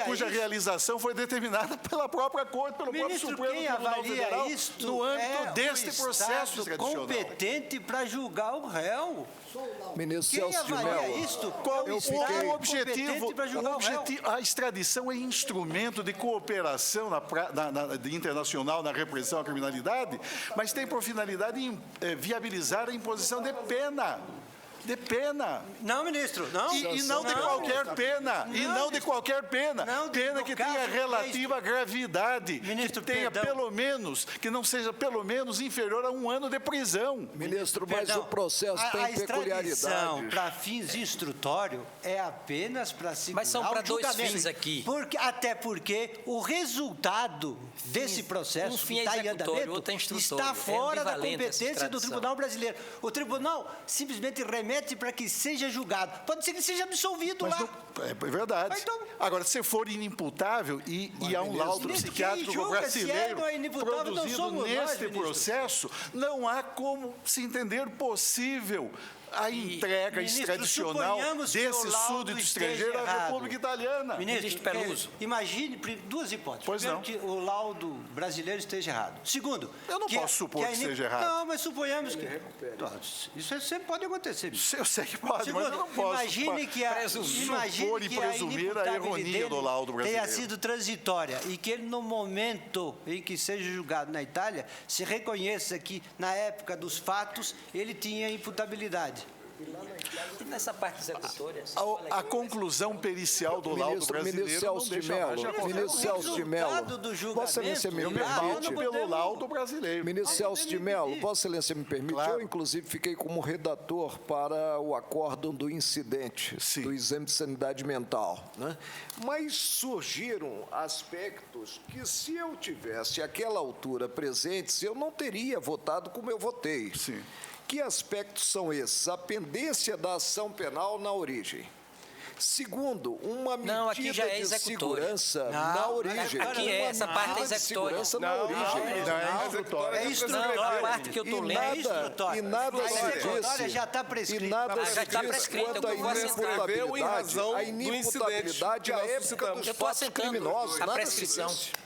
F: cuja
G: isso?
F: realização foi determinada pela própria Corte, pelo
G: Ministro,
F: próprio Supremo
G: quem
F: Tribunal
G: avalia
F: Federal,
G: isto
F: no âmbito
G: é
F: deste
G: o
F: processo
G: Estado
F: extradicional.
G: competente para julgar o réu.
D: Ministro
G: Quem
D: Celso de
G: avalia
D: Mello.
G: isto
F: Qual
G: é o
F: o
G: Estado
F: objetivo?
G: competente para julgar o réu.
F: A extradição é instrumento de cooperação internacional na repressão à criminalidade, mas tem por finalidade viabilizar a imposição de pena. De pena.
G: Não, ministro, não.
F: E não de qualquer pena. E não de qualquer pena.
G: Não,
F: Pena
G: no
F: que
G: caso
F: tenha
G: que
F: relativa gravidade.
G: Ministro,
F: que tenha
G: perdão.
F: pelo menos, que não seja pelo menos inferior a 1 ano de prisão.
D: Ministro, mas
G: Perdão,
D: o processo
G: a
D: tem
G: extradição
D: peculiaridades.
G: para fins instrutórios é apenas para segurar
E: Mas são para
G: o
E: dois
G: julgamento.
E: fins aqui.
G: Até porque o resultado desse processo
E: um fim
G: que está em
E: executório,
G: andamento
E: outro é instrutório.
G: está
E: É
G: fora da
E: ambivalente essa
G: competência do
E: extradição.
G: Tribunal Brasileiro. O Tribunal simplesmente remete para que seja julgado. Pode ser que seja absolvido
F: Mas
G: lá.
F: não, é verdade.
G: Mas então-
F: Agora, se for inimputável e há um laudo
G: Ministro,
F: psiquiátrico
G: quem julga se é
F: brasileiro
G: ou não é inimputável não
F: produzido
G: somos nós,
F: neste
G: ministro.
F: processo, não há como se entender possível a entrega
G: Ministro,
F: extradicional
G: suponhamos que
F: desse
G: o laudo
F: súdito
G: esteja
F: estrangeiro à
G: errado.
F: República Italiana.
E: Ministro Peluso.
G: Imagine duas hipóteses.
F: Pois
G: Primeiro,
F: não.
G: que o laudo brasileiro esteja errado. Segundo,
F: Eu não posso supor que
G: a
F: seja errado.
G: Não, mas suponhamos que... Isso sempre pode acontecer. Ministro.
F: Eu sei que pode,
G: Segundo,
F: mas eu não posso
G: imagine que a,
F: supor e presumir a ironia do laudo
G: tenha
F: brasileiro.
G: sido transitória e que ele, no momento em que seja julgado na Itália, se reconheça que, na época dos fatos, ele tinha imputabilidade.
E: E nessa parte executória...
F: A conclusão pericial do laudo brasileiro
D: Ministro
F: não
D: Celso de
F: deixa margem a
D: Mello,
F: qualquer
D: Ministro Celso de
G: resultado
D: Mello,
G: do
D: Vossa Excelência me
G: julgamento,
D: permite...
F: pelo laudo brasileiro.
D: Ministro Celso de Mello, Vossa Excelência me permite,
F: Claro.
D: eu inclusive fiquei como redator para o acórdão do incidente,
F: Sim.
D: do exame de sanidade mental, né? Mas surgiram aspectos que, se eu tivesse àquela altura presentes, eu não teria votado como eu votei.
F: Sim.
D: Que aspectos são esses? A pendência da ação penal na origem. Segundo, uma
E: Não, aqui
D: medida
E: já é
D: de
E: executória.
D: segurança
G: Não,
D: na origem.
E: aqui é essa
D: Uma
E: parte
D: medida de
E: executória.
D: segurança na origem.
G: É instrutória.
E: Não, a parte que eu estou lendo...
D: E nada
G: A
D: se
G: executória
D: disse.
G: já está prescrita.
D: E nada
E: Já
D: se
E: está
D: diz
E: prescrito,
D: quanto à
E: eu vou assentar.
C: Em razão
D: inimputabilidade. A
C: do
D: inimputabilidade
C: incidente
D: à
C: que nós
D: época
C: suscitamos.
D: dos
E: Eu estou
D: fatos
E: assentando
D: criminosos.
E: a
D: Nada se
E: prescrição.
D: disse.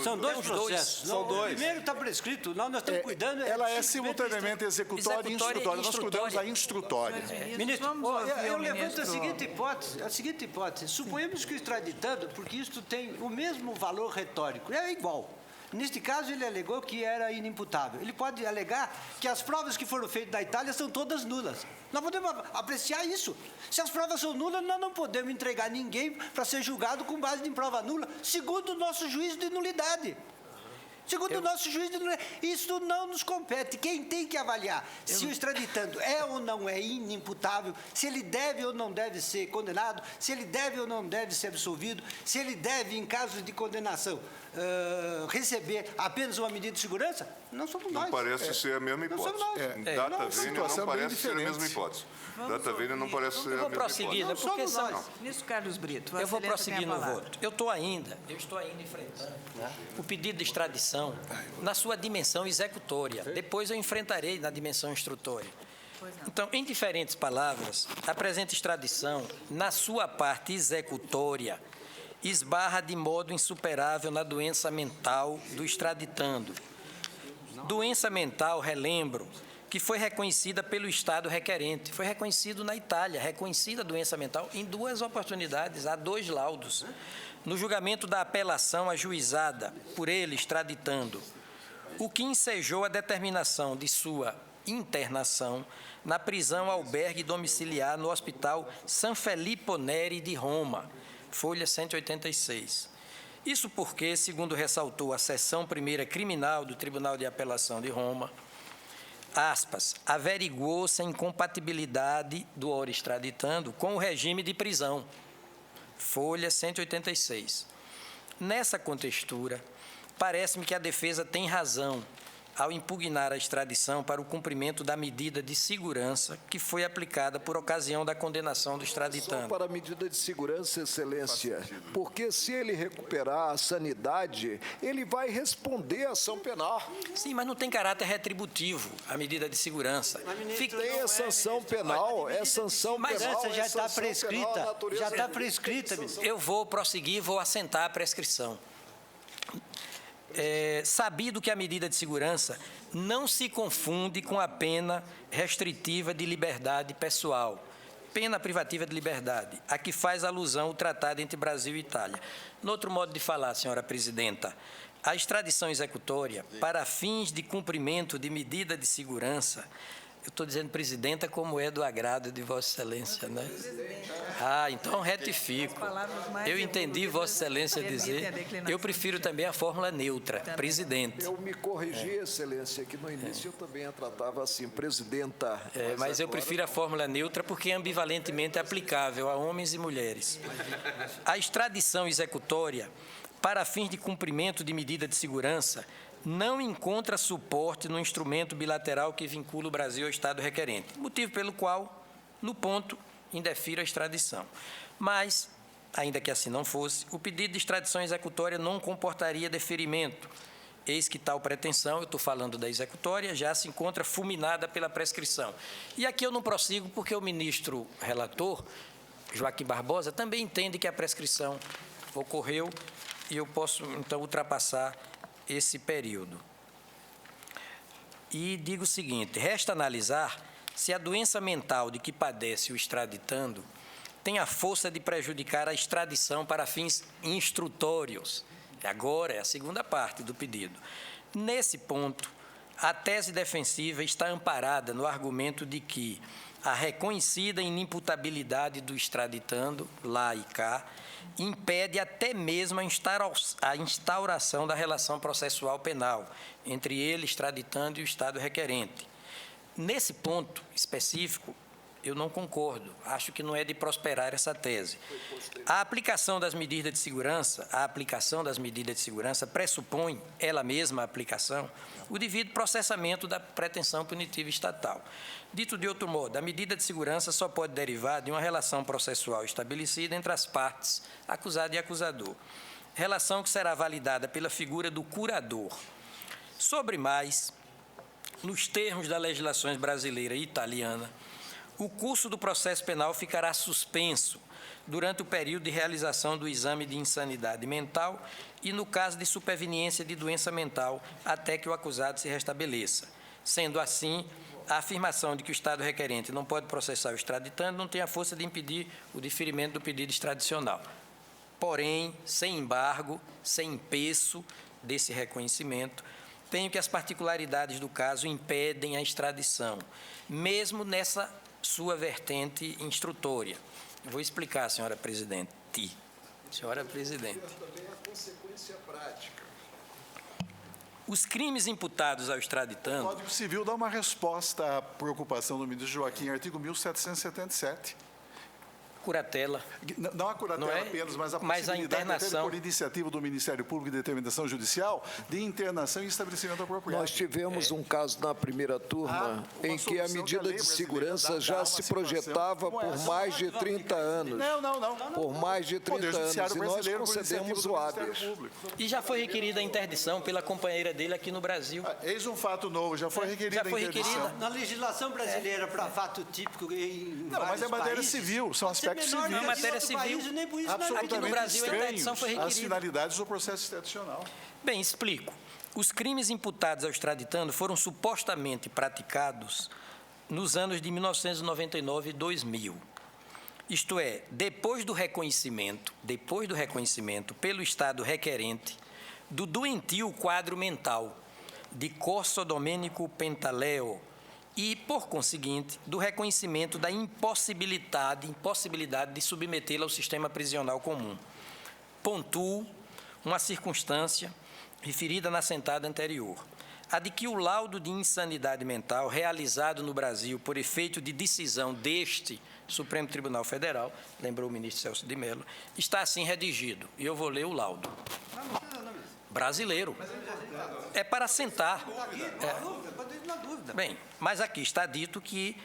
G: São dois
E: Os dois.
G: processos.
C: São dois.
G: O primeiro está prescrito, nós estamos cuidando...
F: Ela é
G: simplesmente
F: simultaneamente executória e
E: Executória e
F: instrutória. Nós cuidamos da
E: instrutória.
F: instrutória.
G: Ministro,
A: Vamos ouvir
G: eu
A: o
G: levanto
A: ministro.
G: a seguinte hipótese. Suponhamos que o extraditando, porque isto tem o mesmo valor retórico, é igual. Neste caso, ele alegou que era inimputável. Ele pode alegar que as provas que foram feitas na Itália são todas nulas. Nós podemos apreciar isso. Se as provas são nulas, nós não podemos entregar ninguém para ser julgado com base em prova nula, segundo o nosso juízo de nulidade. Segundo o nosso juiz de nulidade, isso não nos compete. Quem tem que avaliar se o extraditando é ou não é inimputável, se ele deve ou não deve ser condenado, se ele deve ou não deve ser absolvido, se ele deve, em caso de condenação, receber apenas uma medida de segurança, não somos nós.
H: Não parece ser a mesma
G: Não
H: hipótese.
G: somos nós.
H: Data vênia
F: situação
H: não
F: bem
H: parece ser a mesma
F: diferente.
H: hipótese. Data vênia não parece ser a
E: Eu vou
H: mesma
E: prosseguir, né,
H: hipótese.
E: porque
G: somos
E: são...
G: nós.
A: Ministro Carlos Brito,
E: Eu vou
A: Vossa Excelência tem
E: prosseguir
A: a
E: no
A: palavra.
E: voto. Eu estou ainda enfrentando o pedido de extradição na sua dimensão executória. Depois eu enfrentarei na dimensão instrutória. Então, em diferentes palavras, a presente extradição, na sua parte executória, esbarra de modo insuperável na doença mental do extraditando. Doença mental, relembro, que foi reconhecida pelo Estado requerente. Foi reconhecido na Itália, reconhecida a doença mental em 2 oportunidades, há 2 laudos. No julgamento da apelação ajuizada por ele, extraditando, o que ensejou a determinação de sua internação na prisão albergue domiciliar no Hospital San Filippo Neri de Roma, folha 186. Isso porque, segundo ressaltou a seção primeira criminal do Tribunal de Apelação de Roma, aspas, averigou-se a incompatibilidade do ora extraditando com o regime de prisão, folha 186. Nessa contextura, parece-me que a defesa tem razão ao impugnar a extradição para o cumprimento da medida de segurança que foi aplicada por ocasião da condenação do
D: Só
E: extraditando.
D: para a medida de segurança, Excelência, porque se ele recuperar a sanidade, ele vai responder à ação penal.
E: Sim, mas não tem caráter retributivo a medida de segurança. Fica...
D: Tem a sanção penal, é sanção
E: Mas
D: penal.
G: Essa já
D: é
G: está
D: sanção
G: prescrita.
D: penal, natureza
G: Já está
D: jurídica,
G: prescrita, ministro.
E: Eu vou prosseguir, vou assentar a prescrição. Sabido que a medida de segurança não se confunde com a pena restritiva de liberdade pessoal, pena privativa de liberdade, a que faz alusão o tratado entre Brasil e Itália. No outro modo de falar, senhora presidenta, a extradição executória, para fins de cumprimento de medida de segurança, eu estou dizendo presidenta como é do agrado de Vossa Excelência, né? Ah, então retifico. Eu entendi Vossa Excelência dizer, eu prefiro também a fórmula neutra, presidente.
D: Eu me corrigi, Excelência, que no início eu também a tratava assim, presidenta.
E: Mas eu prefiro a fórmula neutra porque é ambivalentemente aplicável a homens e mulheres. A extradição executória, para fins de cumprimento de medida de segurança, não encontra suporte no instrumento bilateral que vincula o Brasil ao Estado requerente, motivo pelo qual, no ponto, indefiro a extradição. Mas, ainda que assim não fosse, o pedido de extradição executória não comportaria deferimento, eis que tal pretensão, eu estou falando da executória, já se encontra fulminada pela prescrição. E aqui eu não prossigo porque o ministro relator, Joaquim Barbosa, também entende que a prescrição ocorreu e eu posso, então, ultrapassar esse período. E digo o seguinte, resta analisar se a doença mental de que padece o extraditando tem a força de prejudicar a extradição para fins instrutórios. Agora é a segunda parte do pedido. Nesse ponto, a tese defensiva está amparada no argumento de que a reconhecida inimputabilidade do extraditando, lá e cá, impede até mesmo a instauração da relação processual penal entre ele, extraditando, e o Estado requerente. Nesse ponto específico, eu não concordo. Acho que não é de prosperar essa tese. A aplicação das medidas de segurança, pressupõe, ela mesma a aplicação, o devido processamento da pretensão punitiva estatal. Dito de outro modo, a medida de segurança só pode derivar de uma relação processual estabelecida entre as partes, acusado e acusador. Relação que será validada pela figura do curador. Sobre mais, nos termos da legislação brasileira e italiana, o curso do processo penal ficará suspenso durante o período de realização do exame de insanidade mental e no caso de superveniência de doença mental até que o acusado se restabeleça. Sendo assim, a afirmação de que o Estado requerente não pode processar o extraditando não tem a força de impedir o deferimento do pedido extradicional. Porém, sem embargo, sem empeço desse reconhecimento, tenho que as particularidades do caso impedem a extradição, mesmo nessa sua vertente instrutória. Vou explicar, senhora presidente. Senhora presidente.
D: Também a consequência prática.
E: Os crimes imputados ao extraditando...
F: O Código Civil dá uma resposta à preocupação do ministro Joaquim, artigo 1777.
E: Curatela.
F: Não a curatela
E: Não é?
F: apenas, mas a
E: Mas a
F: possibilidade, até
E: internação...
F: por iniciativa do Ministério Público de Determinação Judicial, de internação e estabelecimento apropriado.
D: Nós tivemos um caso na primeira turma em que a medida de segurança já se projetava por mais de 30 anos.
F: Não.
D: Por mais de 30 anos. E nós concedemos o habeas.
E: E já foi requerida a interdição pela companheira dele aqui no Brasil.
F: Eis um fato novo, já foi requerida
E: Já foi
F: a interdição.
E: requerida.
G: Na legislação brasileira, para fato típico em
F: Não, mas é matéria
G: países,
F: civil, são
G: pode ser
F: aspectos
G: menor
F: civis.
G: que
E: Não, matéria
G: outro
E: civil.
G: país, e nem por isso não é
E: Aqui no
F: Absolutamente
E: Brasil, a interdição
F: estranhos
E: foi
F: às
E: requerida.
F: finalidades do processo extradicional.
E: Bem, explico. Os crimes imputados ao extraditando foram supostamente praticados nos anos de 1999 e 2000. Isto é, depois do reconhecimento pelo Estado requerente do doentio quadro mental de Corso Domenico Pentaleo e, por conseguinte, do reconhecimento da impossibilidade de submetê-lo ao sistema prisional comum. Pontuo uma circunstância referida na sentada anterior, a de que o laudo de insanidade mental realizado no Brasil por efeito de decisão deste Supremo Tribunal Federal, lembrou o ministro Celso de Mello, está assim redigido, e eu vou ler o laudo. Brasileiro. É para assentar. Bem, mas aqui está dito que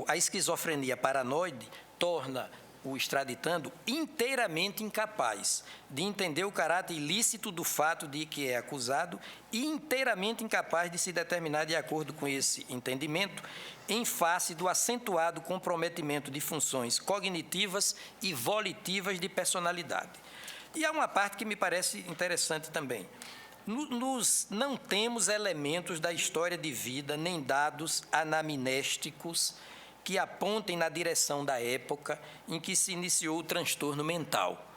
E: a esquizofrenia paranoide torna o extraditando inteiramente incapaz de entender o caráter ilícito do fato de que é acusado e inteiramente incapaz de se determinar de acordo com esse entendimento em face do acentuado comprometimento de funções cognitivas e volitivas de personalidade. E há uma parte que me parece interessante também. Não temos elementos da história de vida nem dados anamnésticos que apontem na direção da época em que se iniciou o transtorno mental.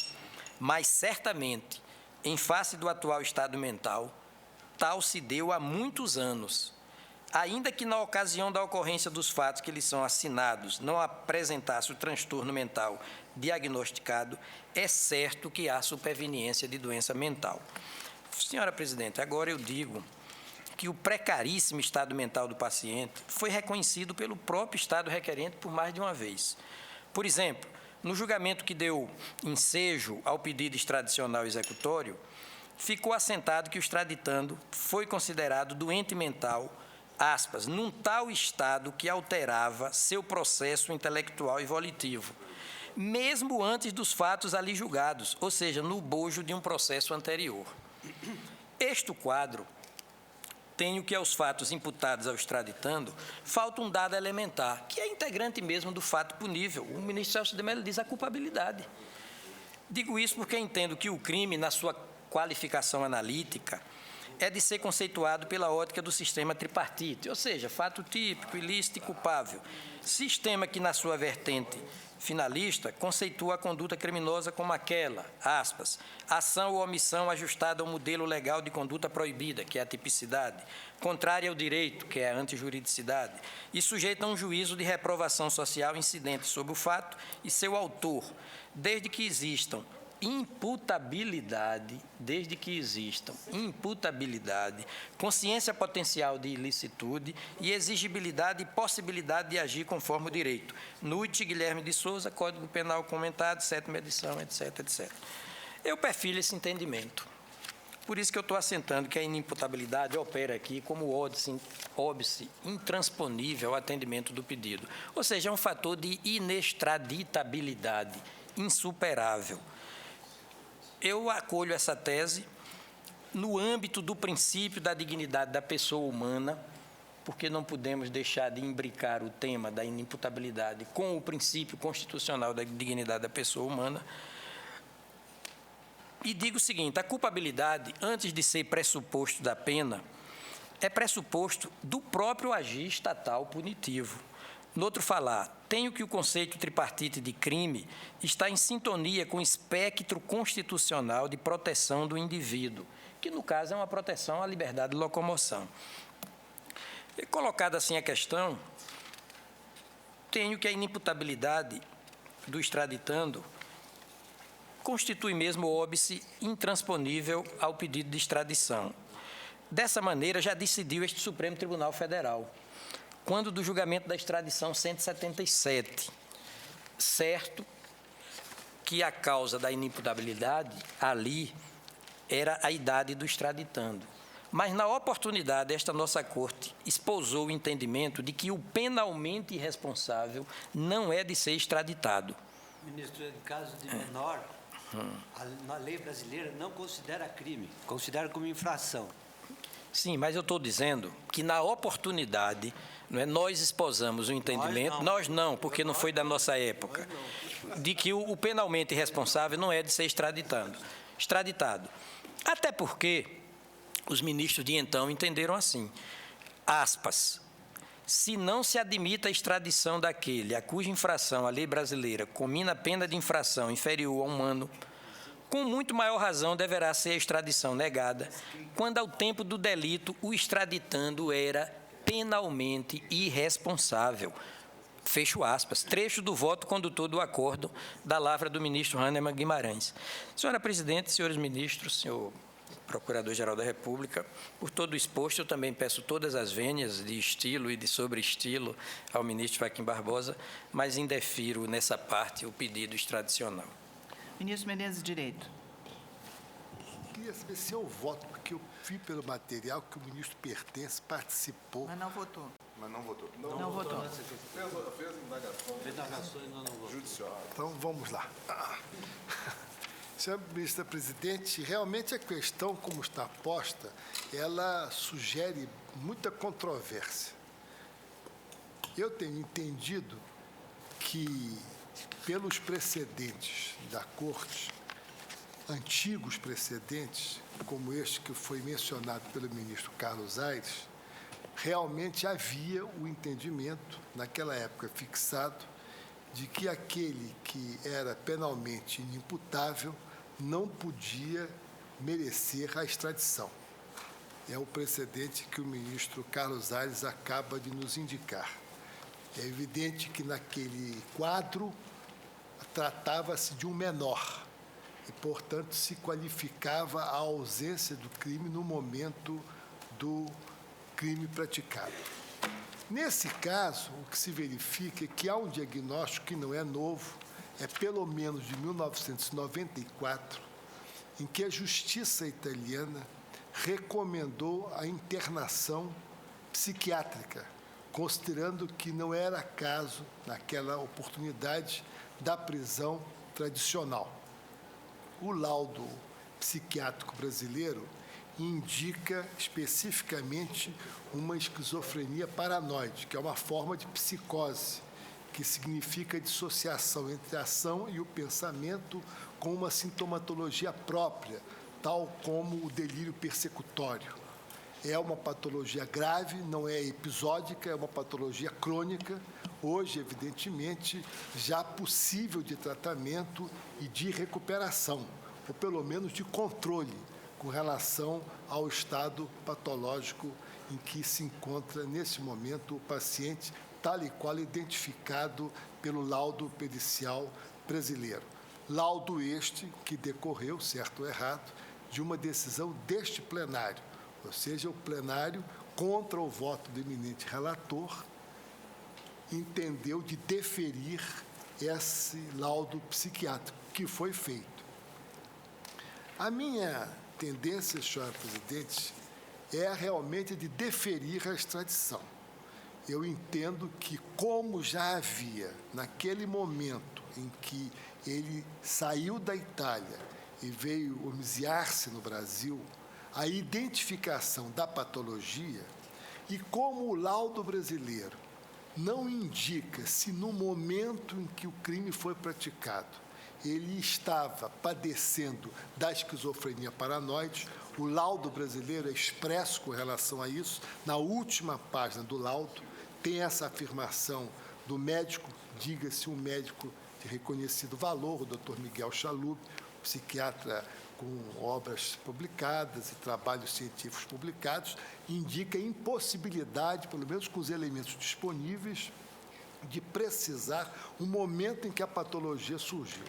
E: Mas, certamente, em face do atual estado mental, tal se deu há muitos anos, ainda que na ocasião da ocorrência dos fatos que lhes são assinados não apresentasse o transtorno mental diagnosticado, é certo que há superveniência de doença mental. Senhora presidente, agora eu digo que o precaríssimo estado mental do paciente foi reconhecido pelo próprio Estado requerente por mais de uma vez. Por exemplo, no julgamento que deu ensejo ao pedido extradicional executório, ficou assentado que o extraditando foi considerado doente mental, aspas, num tal estado que alterava seu processo intelectual e volitivo, mesmo antes dos fatos ali julgados, ou seja, no bojo de um processo anterior. Este quadro, tenho que aos fatos imputados ao extraditando, falta um dado elementar, que é integrante mesmo do fato punível. O ministro Celso de Mello diz a culpabilidade. Digo isso porque entendo que o crime, na sua qualificação analítica, é de ser conceituado pela ótica do sistema tripartite, ou seja, fato típico, ilícito e culpável. Sistema que, na sua vertente finalista conceitua a conduta criminosa como aquela, aspas, ação ou omissão ajustada ao modelo legal de conduta proibida, que é a tipicidade, contrária ao direito, que é a antijuridicidade, e sujeita a um juízo de reprovação social incidente sobre o fato e seu autor, desde que existam imputabilidade, consciência potencial de ilicitude e exigibilidade e possibilidade de agir conforme o direito. Nuit Guilherme de Souza, Código Penal comentado, 7ª edição, etc, etc. Eu perfilo esse entendimento. Por isso que eu estou assentando que a inimputabilidade opera aqui como óbice intransponível ao atendimento do pedido. Ou seja, é um fator de inextraditabilidade, insuperável. Eu acolho essa tese no âmbito do princípio da dignidade da pessoa humana, porque não podemos deixar de imbricar o tema da inimputabilidade com o princípio constitucional da dignidade da pessoa humana. E digo o seguinte, a culpabilidade, antes de ser pressuposto da pena, é pressuposto do próprio agir estatal punitivo. No outro falar, tenho que o conceito tripartite de crime está em sintonia com o espectro constitucional de proteção do indivíduo, que, no caso, é uma proteção à liberdade de locomoção. E, colocada assim a questão, tenho que a inimputabilidade do extraditando constitui mesmo óbice intransponível ao pedido de extradição. Dessa maneira, já decidiu este Supremo Tribunal Federal, quando do julgamento da extradição 177, certo que a causa da inimputabilidade ali era a idade do extraditando. Mas, na oportunidade, esta nossa Corte espousou o entendimento de que o penalmente irresponsável não é de ser extraditado.
G: Ministro, em caso de menor, a lei brasileira não considera crime, considera como infração.
E: Sim, mas eu estou dizendo que, na oportunidade, não é, nós esposamos o entendimento, nós não, porque não foi da nossa época, de que o penalmente irresponsável não é de ser extraditado. Até porque os ministros de então entenderam assim, aspas, se não se admite a extradição daquele a cuja infração a lei brasileira comina a pena de infração inferior a 1 ano, com muito maior razão deverá ser a extradição negada, quando ao tempo do delito o extraditando era penalmente irresponsável. Fecho aspas. Trecho do voto condutor do acordo da lavra do ministro Hahnemann Guimarães. Senhora Presidente, senhores ministros, senhor Procurador-Geral da República, por todo o exposto, eu também peço todas as vênias de estilo e de sobreestilo ao ministro Fachin Barbosa, mas indefiro nessa parte o pedido extradicional.
A: Ministro Menezes de Direito.
I: Queria saber se eu voto, porque eu vi pelo material que o ministro Pertence participou.
A: Mas não votou.
H: Mas não votou.
A: Não votou.
C: Fez indagação judicial.
I: Então, vamos lá. Senhora Ministra Presidente, realmente a questão como está posta, ela sugere muita controvérsia. Eu tenho entendido que, pelos precedentes da Corte, antigos precedentes, como este que foi mencionado pelo ministro Carlos Aires, realmente havia o entendimento, naquela época fixado, de que aquele que era penalmente inimputável não podia merecer a extradição. É o precedente que o ministro Carlos Aires acaba de nos indicar. É evidente que naquele quadro tratava-se de um menor e, portanto, se qualificava a ausência do crime no momento do crime praticado. Nesse caso, o que se verifica é que há um diagnóstico que não é novo, é pelo menos de 1994, em que a justiça italiana recomendou a internação psiquiátrica, considerando que não era caso, naquela oportunidade, da prisão tradicional. O laudo psiquiátrico brasileiro indica especificamente uma esquizofrenia paranoide, que é uma forma de psicose, que significa dissociação entre a ação e o pensamento com uma sintomatologia própria, tal como o delírio persecutório. É uma patologia grave, não é episódica, é uma patologia crônica, hoje, evidentemente, já possível de tratamento e de recuperação, ou pelo menos de controle, com relação ao estado patológico em que se encontra, nesse momento, o paciente, tal e qual identificado pelo laudo pericial brasileiro. Laudo este que decorreu, certo ou errado, de uma decisão deste plenário, ou seja, o plenário, contra o voto do eminente relator, entendeu de deferir esse laudo psiquiátrico, que foi feito. A minha tendência, senhora presidente, é realmente de deferir a extradição. Eu entendo que, como já havia, naquele momento em que ele saiu da Itália e veio homiziar-se no Brasil, a identificação da patologia, e como o laudo brasileiro não indica se no momento em que o crime foi praticado ele estava padecendo da esquizofrenia paranoide, o laudo brasileiro é expresso com relação a isso. Na última página do laudo tem essa afirmação do médico, diga-se um médico de reconhecido valor, o Dr. Miguel Chalub, psiquiatra com obras publicadas e trabalhos científicos publicados, indica a impossibilidade, pelo menos com os elementos disponíveis, de precisar o momento em que a patologia surgiu.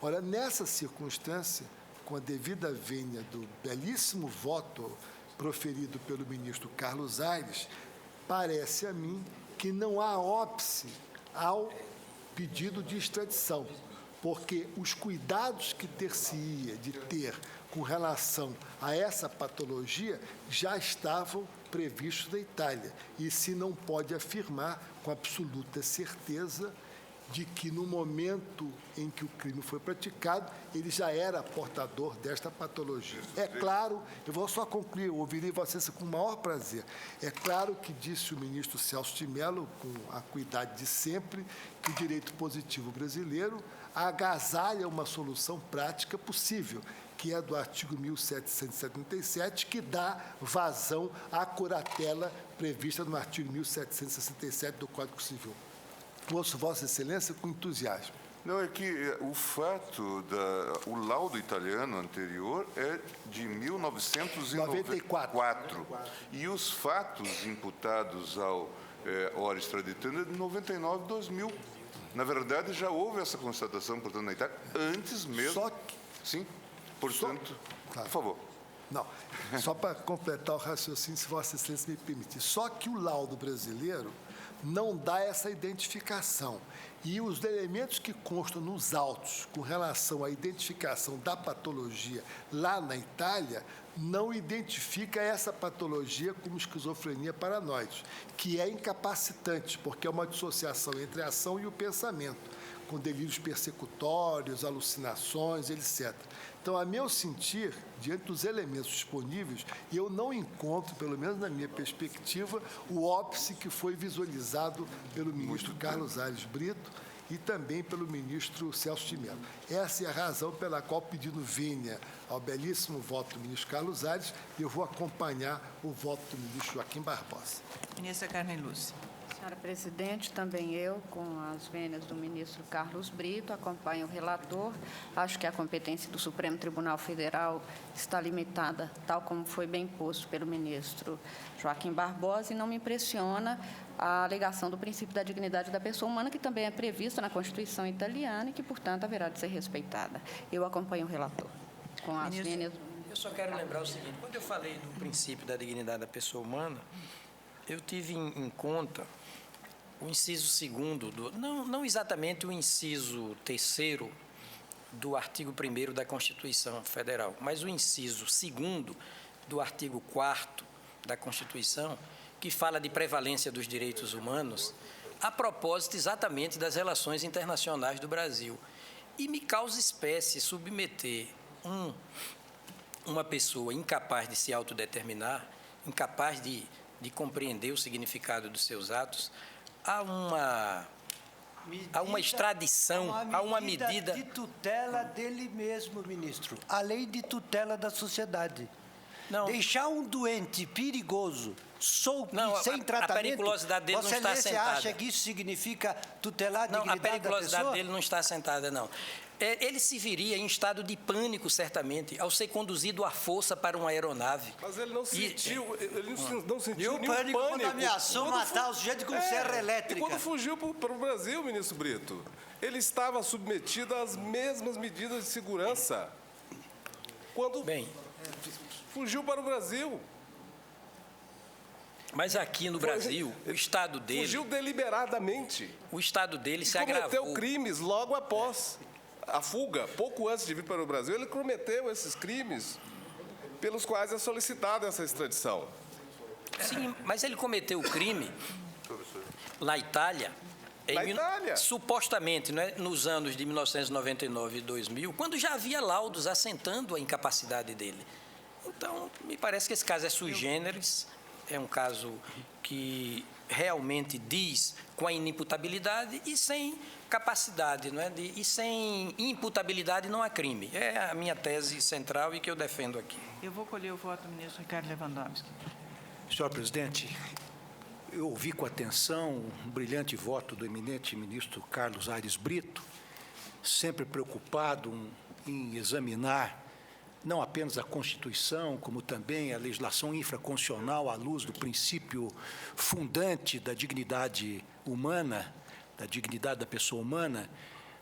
I: Ora, nessa circunstância, com a devida vênia do belíssimo voto proferido pelo ministro Carlos Aires, parece a mim que não há óbice ao pedido de extradição, porque os cuidados que ter-se-ia de ter com relação a essa patologia já estavam previstos na Itália, e se não pode afirmar com absoluta certeza de que no momento em que o crime foi praticado, ele já era portador desta patologia. É claro, eu vou só concluir, eu ouvirei vocês com o maior prazer. É claro que disse o ministro Celso de Mello, com a cuidade de sempre, que o direito positivo brasileiro agasalha uma solução prática possível, que é do artigo 1777, que dá vazão à curatela prevista no artigo 1767 do Código Civil. Ouço Vossa Excelência com entusiasmo.
H: Não, é que o fato, o laudo italiano anterior é de 1994. E os fatos imputados ao ora extraditando é de 99 e 2000. Na verdade, já houve essa constatação, portanto, na Itália, antes mesmo.
I: Só que...
H: Sim, portanto,
I: claro.
H: Por favor.
I: Não, só para completar o raciocínio, se Vossa Excelência me permitir. Só que o laudo brasileiro não dá essa identificação. E os elementos que constam nos autos com relação à identificação da patologia lá na Itália não identifica essa patologia como esquizofrenia paranoide, que é incapacitante, porque é uma dissociação entre a ação e o pensamento, com delírios persecutórios, alucinações, etc. Então, a meu sentir, diante dos elementos disponíveis, eu não encontro, pelo menos na minha perspectiva, o óbice que foi visualizado pelo ministro Carlos Aires Brito e também pelo ministro Celso de Mello. Essa é a razão pela qual, pedindo vênia ao belíssimo voto do ministro Carlos Aires, eu vou acompanhar o voto do ministro Joaquim Barbosa.
A: Ministra Carmen Lúcia.
J: Senhora presidente, também eu, com as vênias do ministro Carlos Brito, acompanho o relator. Acho que a competência do Supremo Tribunal Federal está limitada, tal como foi bem posto pelo ministro Joaquim Barbosa, e não me impressiona a alegação do princípio da dignidade da pessoa humana, que também é prevista na Constituição italiana e que, portanto, haverá de ser respeitada. Eu acompanho o relator com as vênias.
E: Eu só quero lembrar o seguinte: quando eu falei do princípio da dignidade da pessoa humana, eu tive em conta o inciso 2º, não exatamente o inciso 3º do artigo 1º da Constituição Federal, mas o inciso 2º do artigo 4º da Constituição, que fala de prevalência dos direitos humanos, a propósito exatamente das relações internacionais do Brasil. E me causa espécie submeter uma pessoa incapaz de se autodeterminar, incapaz de compreender o significado dos seus atos, a uma extradição, a uma medida
G: de tutela dele mesmo, ministro, além de tutela da sociedade.
E: Não.
G: Deixar um doente perigoso solto
E: Não,
G: e sem tratamento.
E: a periculosidade dele
G: Vossa
E: não está
G: Excelência
E: assentada.
G: acha que isso significa tutelar a
E: Não, a
G: dignidade da
E: periculosidade
G: pessoa?
E: dele não está assentada, não. Ele se viria em estado de pânico, certamente, ao ser conduzido à força para uma aeronave.
C: Mas ele não sentiu, não
G: E
C: sentiu
G: o
C: nenhum
G: pânico quando ameaçou
C: Quando
G: matar o sujeito com serra elétrica.
C: E quando fugiu para o Brasil, ministro Brito, ele estava submetido às mesmas medidas de segurança. Quando
E: Bem,
C: fugiu para o Brasil.
E: mas aqui no Brasil, o estado dele...
C: Fugiu deliberadamente.
E: O estado dele se
C: Cometeu
E: agravou.
C: crimes logo após a fuga, pouco antes de vir para o Brasil. Ele cometeu esses crimes pelos quais é solicitada essa extradição.
E: Sim, mas ele cometeu o crime na Itália, supostamente, não é, nos anos de 1999 e 2000, quando já havia laudos assentando a incapacidade dele. Então, me parece que esse caso é sui generis, é um caso que realmente diz com a inimputabilidade e sem capacidade, não é? E sem imputabilidade não há crime. É a minha tese central e que eu defendo aqui.
A: Eu vou colher o voto do ministro Ricardo Lewandowski.
K: Senhor presidente, eu ouvi com atenção um brilhante voto do eminente ministro Carlos Aires Brito, sempre preocupado em examinar não apenas a Constituição, como também a legislação infraconstitucional à luz do princípio fundante da dignidade humana, da dignidade da pessoa humana,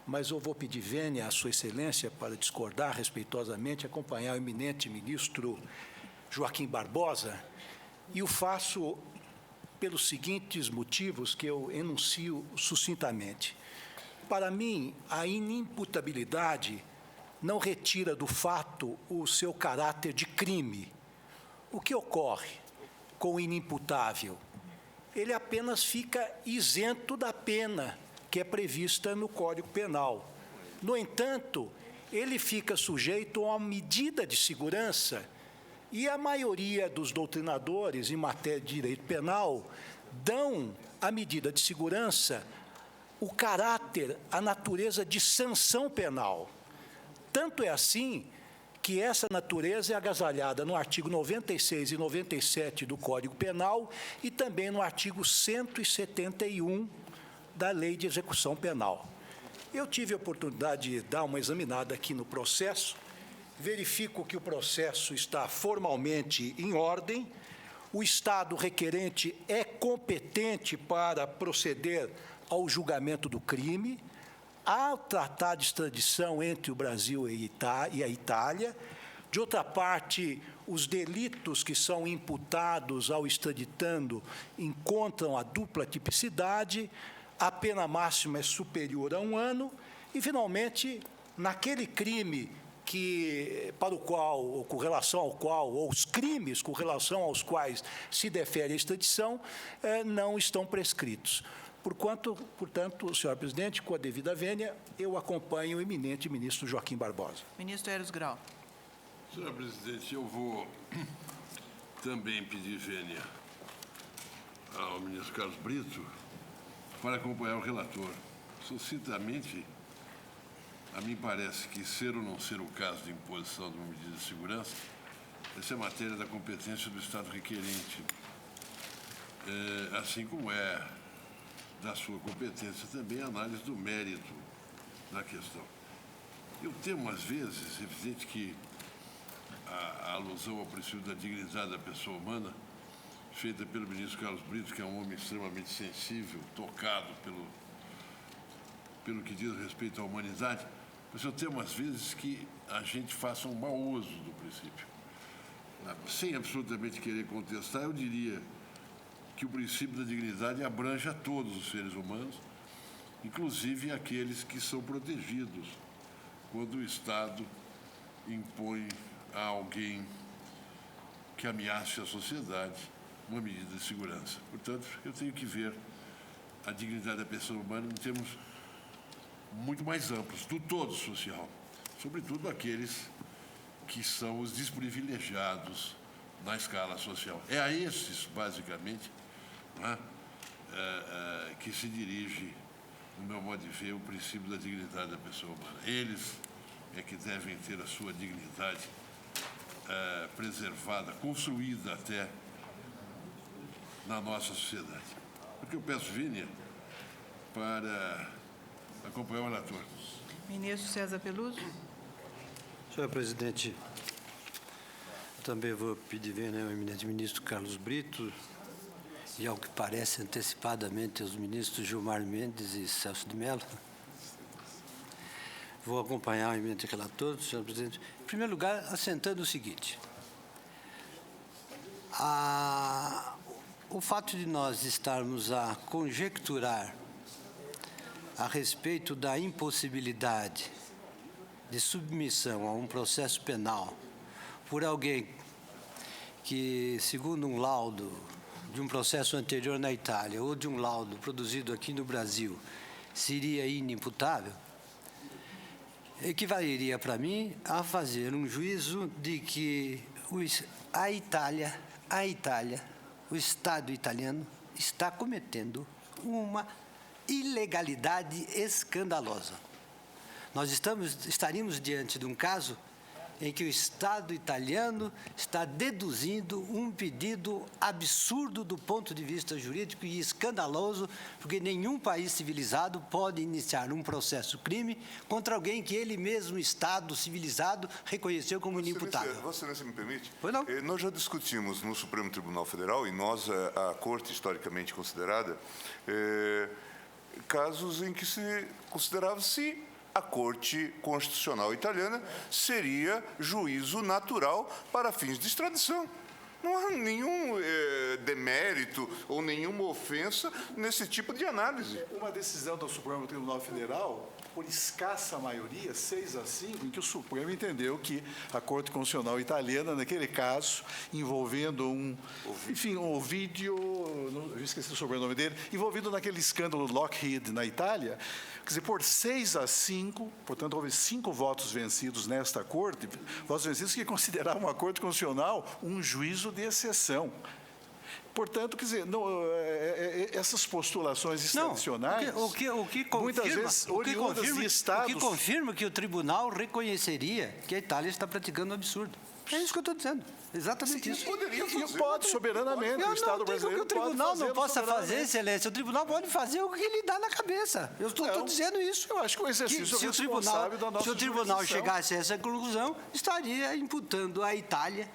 K: mas eu vou pedir vênia à Sua Excelência para discordar respeitosamente, acompanhar o eminente ministro Joaquim Barbosa, e o faço pelos seguintes motivos que eu enuncio sucintamente. Para mim, a inimputabilidade não retira do fato o seu caráter de crime. O que ocorre com o inimputável? Ele apenas fica isento da pena que é prevista no Código Penal. No entanto, ele fica sujeito a uma medida de segurança e a maioria dos doutrinadores em matéria de direito penal dão à medida de segurança o caráter, a natureza de sanção penal. Tanto é assim que essa natureza é agasalhada no artigo 96 e 97 do Código Penal e também no artigo 171 da Lei de Execução Penal. Eu tive a oportunidade de dar uma examinada aqui no processo, verifico que o processo está formalmente em ordem, o Estado requerente é competente para proceder ao julgamento do crime, há tratado de extradição entre o Brasil e a Itália. De outra parte, os delitos que são imputados ao extraditando encontram a dupla tipicidade, a pena máxima é superior a 1 ano e, finalmente, naquele crime para o qual, ou com relação ao qual, ou os crimes com relação aos quais se defere a extradição, não estão prescritos. Portanto, senhor presidente, com a devida vênia, eu acompanho o eminente ministro Joaquim Barbosa.
A: Ministro Eros Grau.
L: Senhor presidente, eu vou também pedir vênia ao ministro Carlos Brito para acompanhar o relator. Sucintamente, a mim parece que ser ou não ser o caso de imposição de uma medida de segurança, essa é matéria da competência do Estado requerente, assim como é da sua competência também a análise do mérito da questão. Eu temo, às vezes, evidente que a alusão ao princípio da dignidade da pessoa humana, feita pelo ministro Carlos Brito, que é um homem extremamente sensível, tocado pelo que diz respeito à humanidade, mas eu temo, às vezes, que a gente faça um mau uso do princípio. Sem absolutamente querer contestar, eu diria que o princípio da dignidade abrange a todos os seres humanos, inclusive aqueles que são protegidos quando o Estado impõe a alguém que ameace a sociedade uma medida de segurança. Portanto, eu tenho que ver a dignidade da pessoa humana em termos muito mais amplos, do todo social, sobretudo aqueles que são os desprivilegiados na escala social. É a esses, basicamente, que se dirige, no meu modo de ver, o princípio da dignidade da pessoa humana. Eles é que devem ter a sua dignidade preservada, construída até na nossa sociedade. Porque eu peço vênia para acompanhar o relator.
A: Ministro César Peluso.
G: Senhor presidente, também vou pedir vênia ao eminente ministro Carlos Brito e, ao que parece, antecipadamente aos ministros Gilmar Mendes e Celso de Mello. Vou acompanhar o eminente relator, senhor presidente. Em primeiro lugar, assentando o seguinte. O fato de nós estarmos a conjecturar a respeito da impossibilidade de submissão a um processo penal por alguém que, segundo um laudo de um processo anterior na Itália ou de um laudo produzido aqui no Brasil, seria inimputável, equivaleria para mim a fazer um juízo de que a Itália, o Estado italiano, está cometendo uma ilegalidade escandalosa. Nós estaríamos diante de um caso em que o Estado italiano está deduzindo um pedido absurdo do ponto de vista jurídico e escandaloso, porque nenhum país civilizado pode iniciar um processo crime contra alguém que ele mesmo, Estado civilizado, reconheceu como inimputável.
H: Vossa Excelência me permite?
G: Pois não?
H: Nós já discutimos no Supremo Tribunal Federal, e nós, a Corte historicamente considerada, casos em que se considerava se a Corte Constitucional Italiana seria juízo natural para fins de extradição. Não há nenhum demérito ou nenhuma ofensa nesse tipo de análise.
F: Uma decisão do Supremo Tribunal Federal, por escassa maioria, 6-5, em que o Supremo entendeu que a Corte Constitucional Italiana, naquele caso, envolvendo um Ovidio, eu esqueci o sobrenome dele, envolvido naquele escândalo Lockheed na Itália, quer dizer, por 6-5, portanto, houve 5 votos vencidos nesta Corte, votos vencidos que consideravam a Corte Constitucional um juízo de exceção. Portanto, quer dizer, essas postulações tradicionais, muitas vezes oriundas de estados...
G: O que confirma que o tribunal reconheceria que a Itália está praticando um absurdo. É isso que eu estou dizendo. Exatamente isso.
F: E pode, soberanamente, o Estado brasileiro
G: o tribunal não possa fazer, Excelência. O tribunal pode fazer o que lhe dá na cabeça. Eu estou dizendo isso.
F: Eu acho que o exercício
G: se
F: responsável da nossa
G: Se o tribunal chegasse a essa conclusão, estaria imputando à Itália,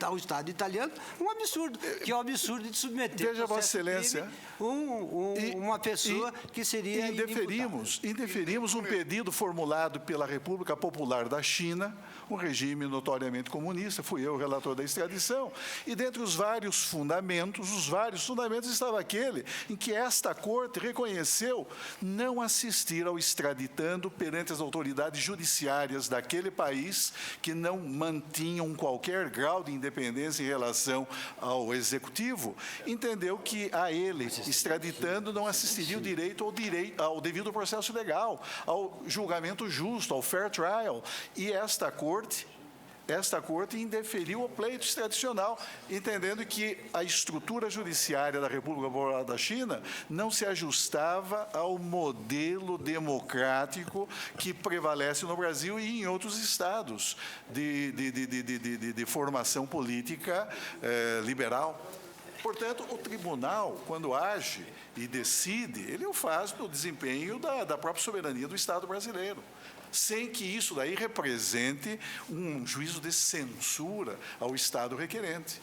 G: ao Estado italiano, um absurdo, que é o absurdo de submeter
F: Veja, Vossa Excelência,
G: uma pessoa que seria
F: indeferimos um pedido formulado pela República Popular da China, um regime notoriamente comunista, fui eu o relator da extradição, e dentre os vários fundamentos estava aquele em que esta Corte reconheceu não assistir ao extraditando perante as autoridades judiciárias daquele país que não mantinham qualquer grau de independência em relação ao Executivo, entendeu que a ele, extraditando, não assistiria o direito ao devido processo legal, ao julgamento justo, ao fair trial, e esta Corte indeferiu o pleito extradicional, entendendo que a estrutura judiciária da República Popular da China não se ajustava ao modelo democrático que prevalece no Brasil e em outros estados de formação política liberal. Portanto, o tribunal, quando age e decide, ele o faz no desempenho da própria soberania do Estado brasileiro, sem que isso daí represente um juízo de censura ao Estado requerente.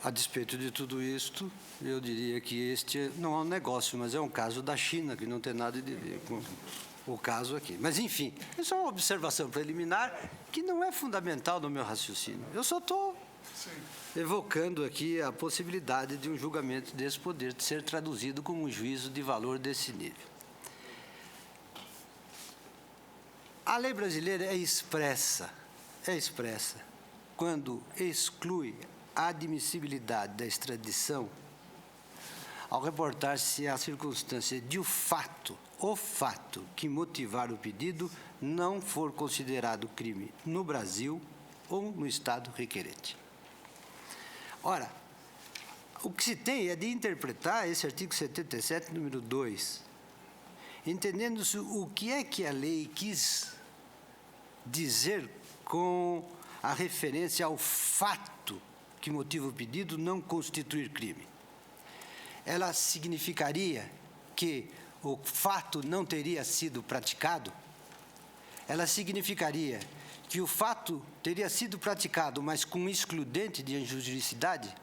G: A despeito de tudo isto, eu diria que este não é um negócio, mas é um caso da China, que não tem nada a ver com o caso aqui. Mas, enfim, isso é uma observação preliminar que não é fundamental no meu raciocínio. Eu só estou evocando aqui a possibilidade de um julgamento desse poder de ser traduzido como um juízo de valor desse nível. A lei brasileira é expressa quando exclui a admissibilidade da extradição ao reportar-se a circunstância de o fato que motivar o pedido não for considerado crime no Brasil ou no Estado requerente. Ora, o que se tem é de interpretar esse artigo 77, número 2, entendendo-se o que é que a lei quis dizer com a referência ao fato que motiva o pedido não constituir crime. ela significaria que o fato não teria sido praticado? Ela significaria que o fato teria sido praticado, mas com excludente de injuridicidade?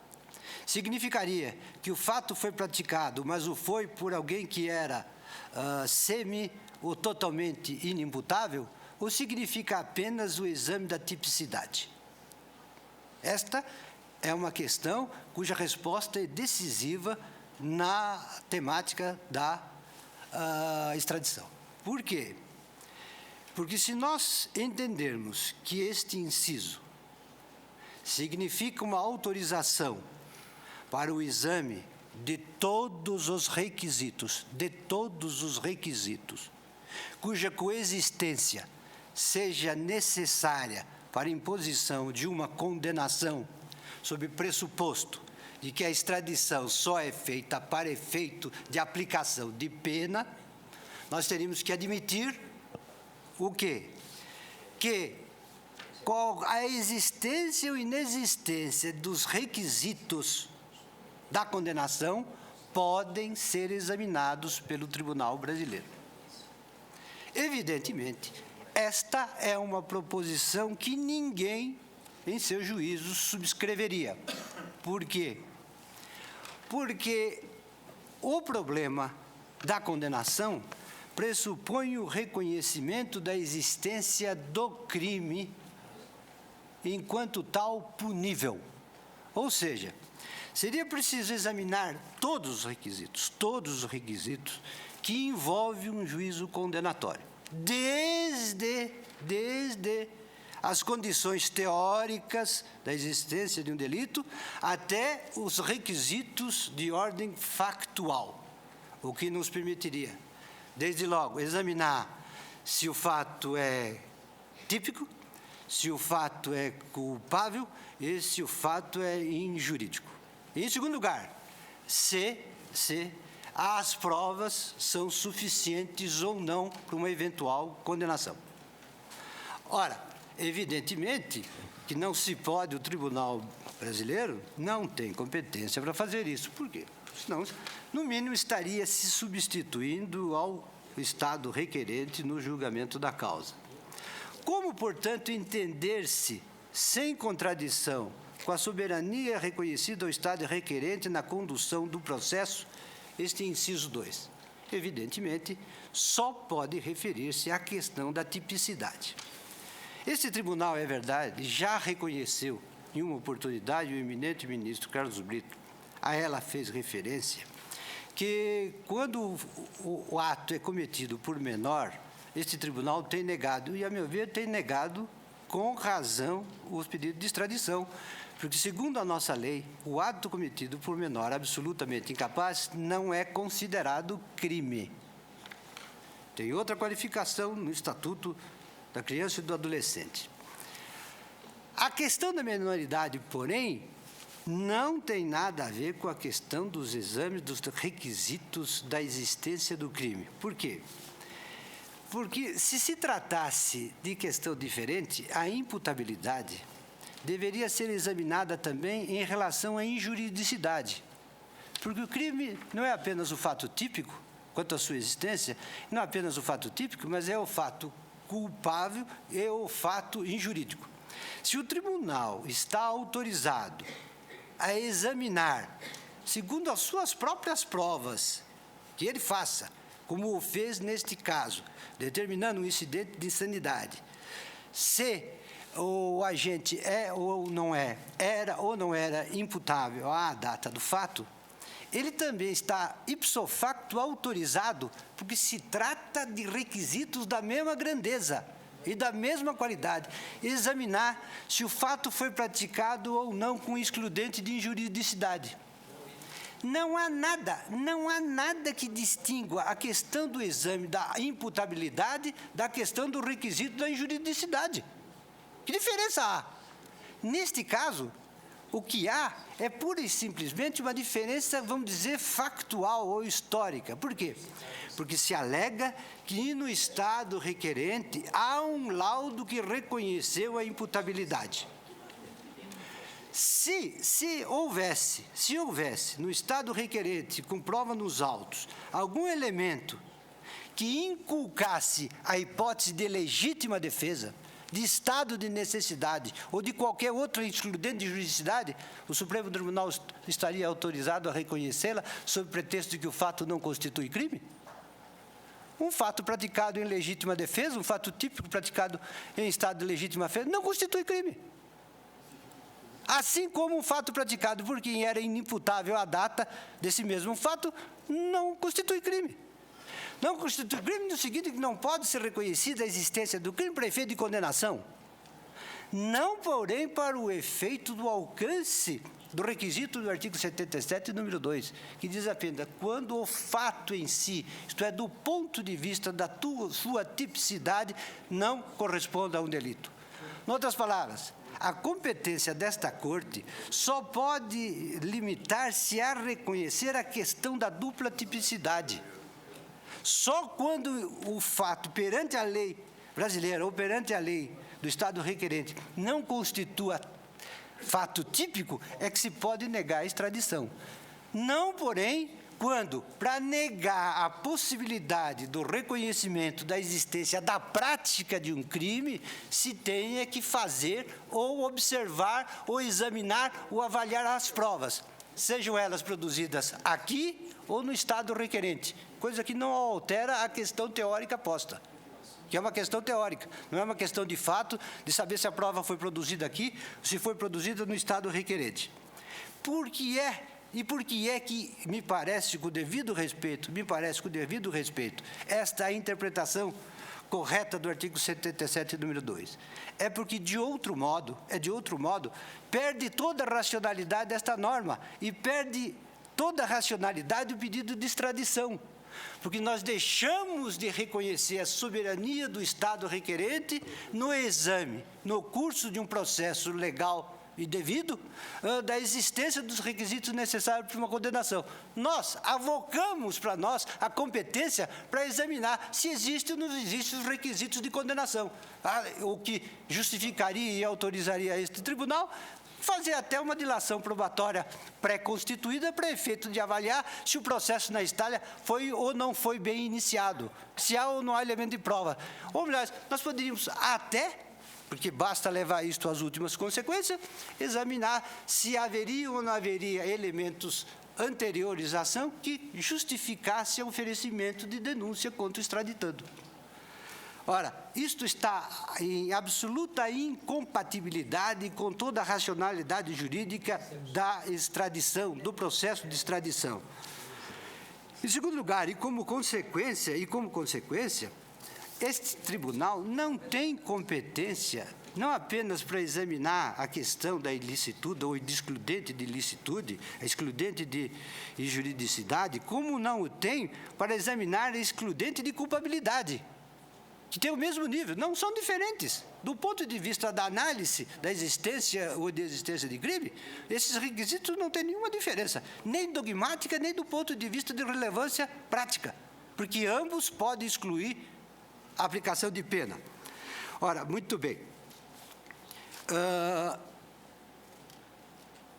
G: Significaria que o fato foi praticado, mas o foi por alguém que era semi ou totalmente inimputável? Ou significa apenas o exame da tipicidade? Esta é uma questão cuja resposta é decisiva na temática da extradição. Por quê? Porque se nós entendermos que este inciso significa uma autorização para o exame de todos os requisitos, cuja coexistência seja necessária para a imposição de uma condenação, sob pressuposto de que a extradição só é feita para efeito de aplicação de pena, nós teríamos que admitir o quê? Que a existência ou inexistência dos requisitos da condenação podem ser examinados pelo Tribunal Brasileiro. Evidentemente, esta é uma proposição que ninguém, em seu juízo, subscreveria. Por quê? Porque o problema da condenação pressupõe o reconhecimento da existência do crime enquanto tal punível. Ou seja, seria preciso examinar todos os requisitos que envolvem um juízo condenatório, desde as condições teóricas da existência de um delito até os requisitos de ordem factual, o que nos permitiria, desde logo, examinar se o fato é típico, se o fato é culpável e se o fato é injurídico. Em segundo lugar, se as provas são suficientes ou não para uma eventual condenação. Ora, evidentemente que não se pode, o Tribunal Brasileiro não tem competência para fazer isso. Por quê? Senão, no mínimo, estaria se substituindo ao Estado requerente no julgamento da causa. Como, portanto, entender-se sem contradição com a soberania reconhecida ao Estado requerente na condução do processo, este inciso 2? Evidentemente, só pode referir-se à questão da tipicidade. Este tribunal, é verdade, já reconheceu em uma oportunidade o eminente ministro Carlos Brito, a ela fez referência, que quando o ato é cometido por menor, este tribunal tem negado, e a meu ver tem negado com razão os pedidos de extradição, porque segundo a nossa lei, o ato cometido por menor absolutamente incapaz não é considerado crime. Tem outra qualificação no Estatuto da Criança e do Adolescente. A questão da menoridade, porém, não tem nada a ver com a questão dos exames, dos requisitos da existência do crime. Por quê? Porque, se tratasse de questão diferente, a imputabilidade deveria ser examinada também em relação à injuridicidade. Porque o crime não é apenas o fato típico, quanto à sua existência, não é apenas o fato típico, mas é o fato culpável e o fato injurídico. Se o tribunal está autorizado a examinar, segundo as suas próprias provas, que ele faça, como o fez neste caso, determinando um incidente de insanidade, se o agente é ou não é, era ou não era imputável à data do fato, ele também está ipso facto autorizado, porque se trata de requisitos da mesma grandeza e da mesma qualidade, examinar se o fato foi praticado ou não com excludente de injuridicidade. Não há nada que distingua a questão do exame da imputabilidade da questão do requisito da injuridicidade. Que diferença há? Neste caso, o que há é pura e simplesmente uma diferença, vamos dizer, factual ou histórica. Por quê? Porque se alega que no Estado requerente há um laudo que reconheceu a imputabilidade. Se houvesse no Estado requerente, com prova nos autos, algum elemento que inculcasse a hipótese de legítima defesa, de estado de necessidade ou de qualquer outro excludente de juridicidade, o Supremo Tribunal estaria autorizado a reconhecê-la sob pretexto de que o fato não constitui crime? Um fato praticado em legítima defesa, um fato típico praticado em estado de legítima defesa, não constitui crime. Assim como um fato praticado por quem era inimputável à data desse mesmo fato, não constitui crime. Não constitui crime no seguinte que não pode ser reconhecida a existência do crime para efeito de condenação. Não, porém, para o efeito do alcance do requisito do artigo 77, número 2, que diz apenas quando o fato em si, isto é, do ponto de vista da sua tipicidade, não corresponde a um delito. Em outras palavras, a competência desta Corte só pode limitar-se a reconhecer a questão da dupla tipicidade. Só quando o fato perante a lei brasileira ou perante a lei do Estado requerente não constitua fato típico é que se pode negar a extradição. Não, porém, quando, para negar a possibilidade do reconhecimento da existência da prática de um crime, se tenha que fazer ou observar ou examinar ou avaliar as provas, sejam elas produzidas aqui ou no Estado requerente, coisa que não altera a questão teórica posta, que é uma questão teórica, não é uma questão de fato de saber se a prova foi produzida aqui ou se foi produzida no Estado requerente. Por que é que me parece com o devido respeito, esta interpretação correta do artigo 77, número 2? É porque, de outro modo, perde toda a racionalidade desta norma e perde toda a racionalidade do pedido de extradição. Porque nós deixamos de reconhecer a soberania do Estado requerente no exame, no curso de um processo legal e devido, da existência dos requisitos necessários para uma condenação. Nós avocamos para nós a competência para examinar se existe ou não existe os requisitos de condenação, o que justificaria e autorizaria este tribunal fazer até uma dilação probatória pré-constituída para efeito de avaliar se o processo na Itália foi ou não foi bem iniciado, se há ou não há elemento de prova. Ou melhor, nós poderíamos até, porque basta levar isto às últimas consequências, examinar se haveria ou não haveria elementos anteriores à ação que justificasse o oferecimento de denúncia contra o extraditando. Ora, isto está em absoluta incompatibilidade com toda a racionalidade jurídica da extradição, do processo de extradição. Em segundo lugar, e como consequência, este tribunal não tem competência não apenas para examinar a questão da ilicitude ou de excludente de ilicitude, a excludente de juridicidade, como não o tem para examinar a excludente de culpabilidade, que tem o mesmo nível, não são diferentes. Do ponto de vista da análise da existência ou de existência de crime, esses requisitos não têm nenhuma diferença, nem dogmática, nem do ponto de vista de relevância prática, porque ambos podem excluir a aplicação de pena. Ora, muito bem.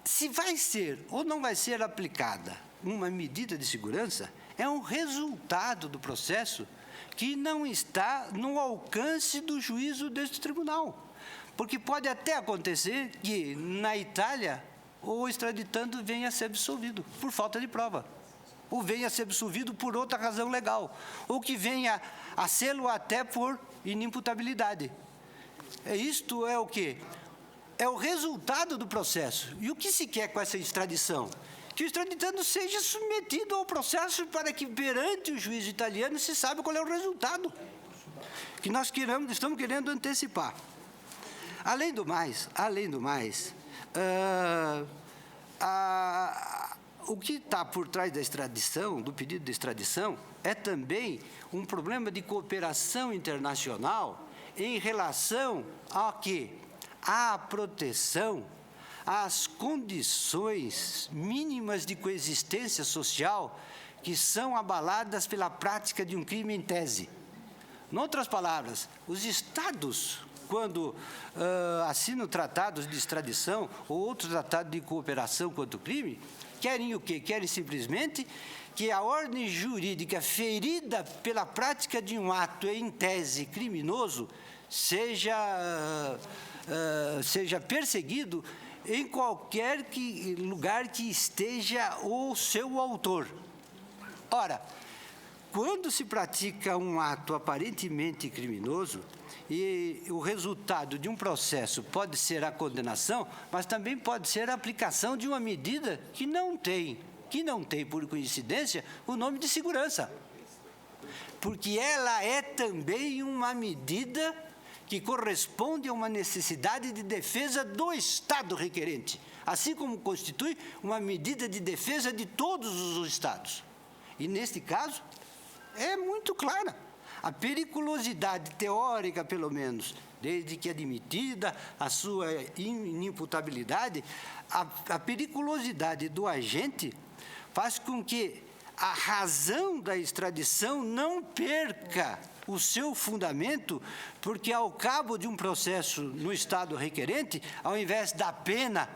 G: Se vai ser ou não vai ser aplicada uma medida de segurança, é um resultado do processo que não está no alcance do juízo deste tribunal. Porque pode até acontecer que, na Itália, o extraditando venha a ser absolvido por falta de prova, ou venha a ser absolvido por outra razão legal, ou que venha a sê-lo até por inimputabilidade. Isto é o quê? É o resultado do processo. E o que se quer com essa extradição? Que o extraditando seja submetido ao processo para que, perante o juiz italiano, se saiba qual é o resultado que nós estamos querendo antecipar. Além do mais, o que está por trás da extradição, do pedido de extradição, é também um problema de cooperação internacional em relação a quê? À proteção, às condições mínimas de coexistência social que são abaladas pela prática de um crime em tese. Em outras palavras, os Estados quando assinam tratados de extradição ou outros tratados de cooperação contra o crime, querem o quê? Querem simplesmente que a ordem jurídica ferida pela prática de um ato em tese criminoso seja perseguido em qualquer lugar que esteja o seu autor. Ora, quando se pratica um ato aparentemente criminoso, e o resultado de um processo pode ser a condenação, mas também pode ser a aplicação de uma medida que não tem, por coincidência, o nome de segurança. Porque ela é também uma medida que corresponde a uma necessidade de defesa do Estado requerente, assim como constitui uma medida de defesa de todos os Estados. E, neste caso, é muito clara. A periculosidade teórica, pelo menos, desde que admitida a sua inimputabilidade, a periculosidade do agente faz com que a razão da extradição não perca o seu fundamento, porque, ao cabo de um processo no Estado requerente, ao invés da pena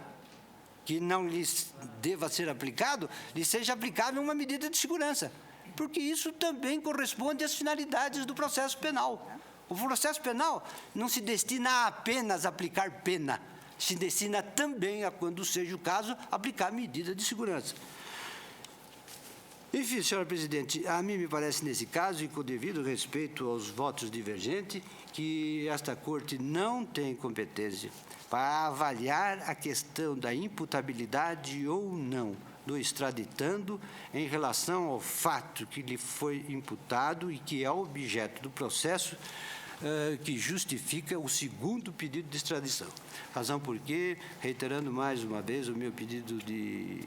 G: que não lhes deva ser aplicado, lhe seja aplicável uma medida de segurança, porque isso também corresponde às finalidades do processo penal. O processo penal não se destina a apenas aplicar pena, se destina também a, quando seja o caso, aplicar medida de segurança. Enfim, senhora presidente, a mim me parece nesse caso, e com devido respeito aos votos divergentes, que esta Corte não tem competência para avaliar a questão da imputabilidade ou não do extraditando em relação ao fato que lhe foi imputado e que é objeto do processo que justifica o segundo pedido de extradição. Razão porque, reiterando mais uma vez o meu pedido de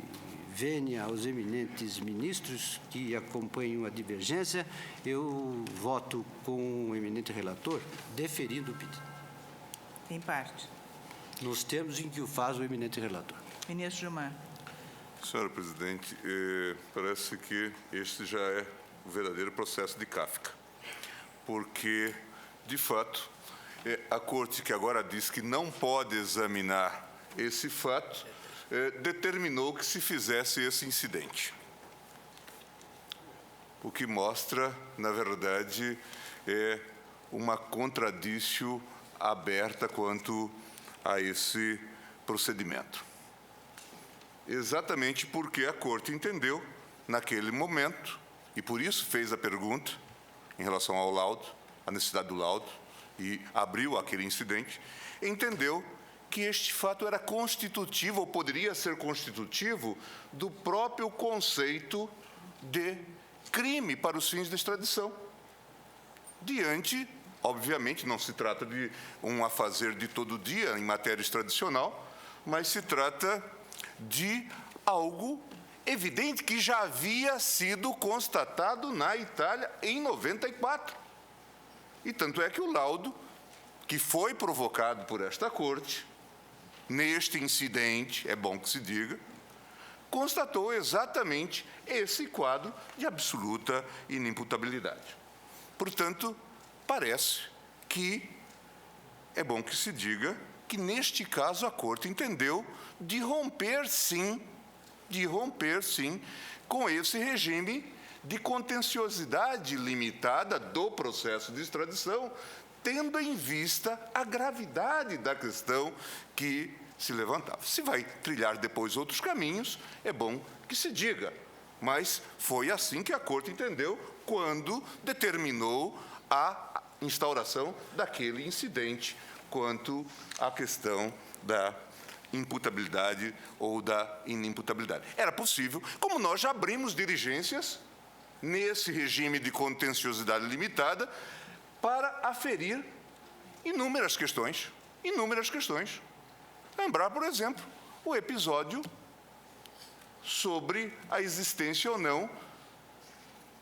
G: vênia aos eminentes ministros que acompanham a divergência, eu voto com o eminente relator, deferindo o pedido.
A: Em parte.
G: Nos termos em que o faz o eminente relator.
A: Ministro Gilmar.
H: Senhora presidente, parece que este já é o verdadeiro processo de Kafka, porque, de fato, a Corte, que agora diz que não pode examinar esse fato, determinou que se fizesse esse incidente. O que mostra, na verdade, uma contradição aberta quanto a esse procedimento. Exatamente porque a Corte entendeu, naquele momento, e por isso fez a pergunta em relação ao laudo, a necessidade do laudo, e abriu aquele incidente, entendeu que este fato era constitutivo, ou poderia ser constitutivo, do próprio conceito de crime para os fins da extradição. Diante, obviamente, não se trata de um afazer de todo dia em matéria extradicional, mas se trata de algo evidente que já havia sido constatado na Itália em 94. E tanto é que o laudo, que foi provocado por esta Corte, neste incidente, é bom que se diga, constatou exatamente esse quadro de absoluta inimputabilidade. Portanto, parece que é bom que se diga que, neste caso, a Corte entendeu de romper, sim, com esse regime de contenciosidade limitada do processo de extradição, tendo em vista a gravidade da questão que se levantava. Se vai trilhar depois outros caminhos, é bom que se diga, mas foi assim que a Corte entendeu quando determinou a instauração daquele incidente quanto à questão da imputabilidade ou da inimputabilidade. Era possível, como nós já abrimos diligências nesse regime de contenciosidade limitada para aferir inúmeras questões. Lembrar, por exemplo, o episódio sobre a existência ou não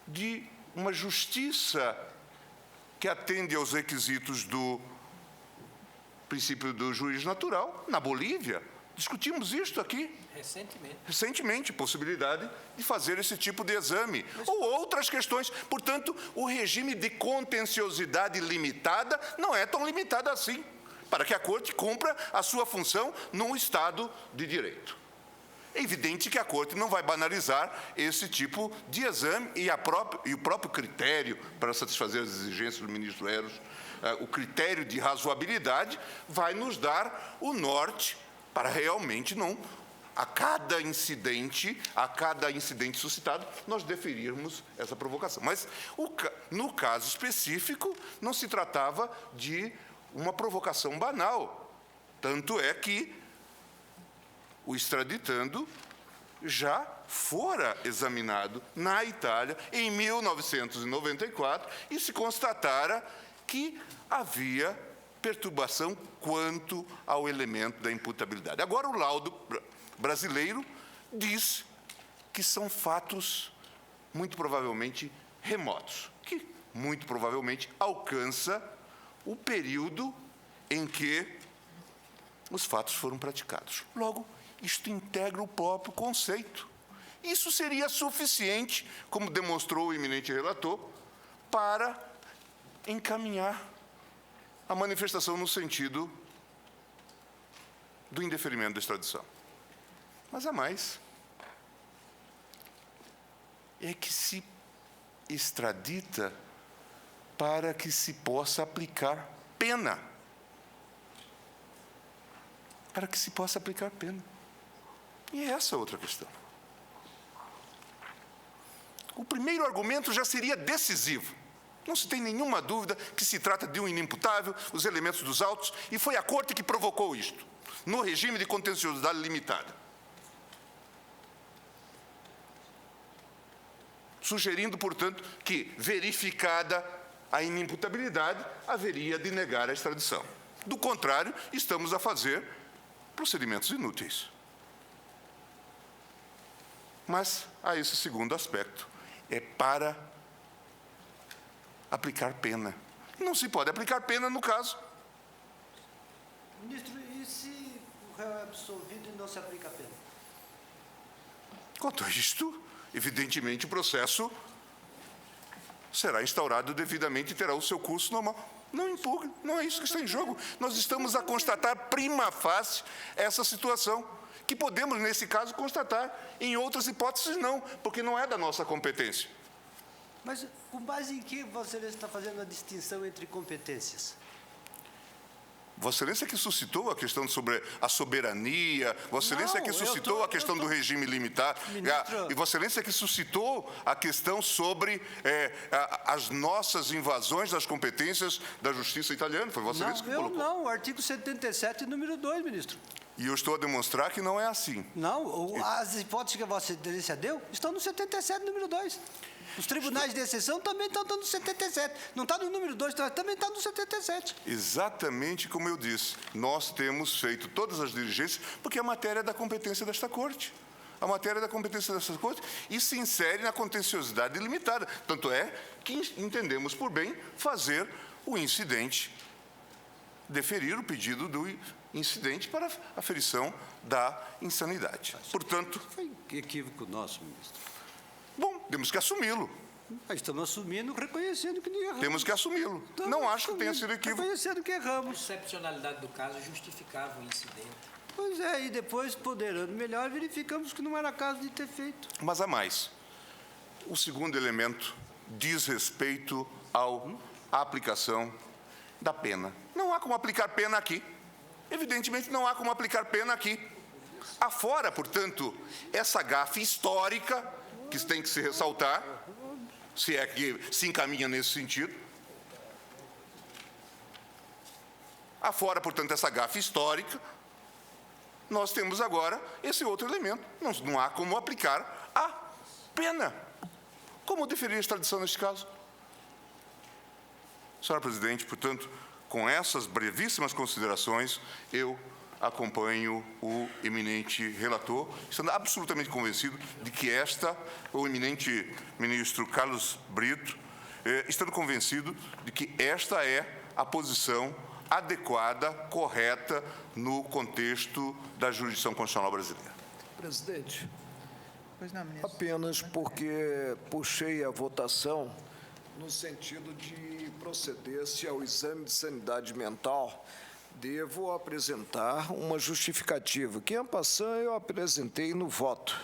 H: de uma justiça que atende aos requisitos do princípio do juiz natural, na Bolívia. Discutimos isto aqui. Recentemente, possibilidade de fazer esse tipo de exame. Ou outras questões. Portanto, o regime de contenciosidade limitada não é tão limitado assim. para que a Corte cumpra a sua função num Estado de Direito. É evidente que a Corte não vai banalizar esse tipo de exame e o próprio critério para satisfazer as exigências do ministro Eros, o critério de razoabilidade, vai nos dar o norte para realmente não, a cada incidente suscitado, nós deferirmos essa provocação. Mas, no caso específico, não se tratava de uma provocação banal. Tanto é que o extraditando já fora examinado na Itália em 1994 e se constatara que havia perturbação quanto ao elemento da imputabilidade. Agora, o laudo brasileiro diz que são fatos muito provavelmente remotos, que muito provavelmente alcança o período em que os fatos foram praticados. Logo, isto integra o próprio conceito. Isso seria suficiente, como demonstrou o eminente relator, para encaminhar a manifestação no sentido do indeferimento da extradição. Mas há mais. É que se extradita para que se possa aplicar pena. Para que se possa aplicar pena. E essa é outra questão. O primeiro argumento já seria decisivo. Não se tem nenhuma dúvida que se trata de um inimputável, os elementos dos autos, e foi a Corte que provocou isto, no regime de contenciosidade limitada. Sugerindo, portanto, que, verificada a inimputabilidade, haveria de negar a extradição. Do contrário, estamos a fazer procedimentos inúteis. Mas há esse segundo aspecto, é para aplicar pena. Não se pode aplicar pena no caso.
G: Ministro, e se o réu é absolvido e não se aplica a pena?
H: Quanto a isto, evidentemente o processo será instaurado devidamente e terá o seu curso normal. Não impugna, não é isso que está em jogo. Nós estamos a constatar prima facie essa situação, que podemos, nesse caso, constatar. Em outras hipóteses, não, porque não é da nossa competência.
G: Mas com base em que Vossa Excelência está fazendo a distinção entre competências?
H: Vossa Excelência que suscitou a questão sobre a soberania, Vossa Excelência que suscitou a questão do regime limitado, e Vossa Excelência que suscitou a questão sobre as nossas invasões das competências da justiça italiana. Foi Vossa Excelência que colocou.
G: Não, o artigo 77, número 2, ministro.
H: E eu estou a demonstrar que não é assim.
G: Não, as hipóteses que a Vossa Excelência deu estão no 77, número 2. Os tribunais de exceção também estão no 77. Não está no número 2, também está no 77.
H: Exatamente como eu disse. Nós temos feito todas as diligências, porque a matéria é da competência desta Corte. A matéria é da competência desta Corte e se insere na contenciosidade ilimitada. Tanto é que entendemos por bem fazer o incidente, deferir o pedido do incidente para a aferição da insanidade. Portanto...
G: Foi equívoco nosso, ministro.
H: Bom, temos que assumi-lo.
G: Estamos assumindo, reconhecendo que erramos.
H: Temos que assumi-lo. Não acho que tenha sido equívoco.
G: Reconhecendo que erramos.
E: A excepcionalidade do caso justificava o incidente.
G: Pois é, e depois, ponderando melhor, verificamos que não era caso de ter feito.
H: Mas há mais. O segundo elemento diz respeito à aplicação da pena. Não há como aplicar pena aqui. Evidentemente, não há como aplicar pena aqui. Afora, portanto, essa gafe histórica que tem que se ressaltar, se é que se encaminha nesse sentido. Afora, portanto, essa gafe histórica, nós temos agora esse outro elemento. Não há como aplicar a pena. Como deferir a extradição neste caso? Senhora Presidente, portanto, com essas brevíssimas considerações, eu acompanho o eminente relator, estando absolutamente convencido de que o eminente ministro Carlos Brito, estando convencido de que esta é a posição adequada, correta, no contexto da jurisdição constitucional brasileira.
D: Presidente,
A: Pois não, ministro.
D: apenas porque puxei a votação no sentido de proceder-se ao exame de sanidade mental devo apresentar uma justificativa que, en passant, eu apresentei no voto.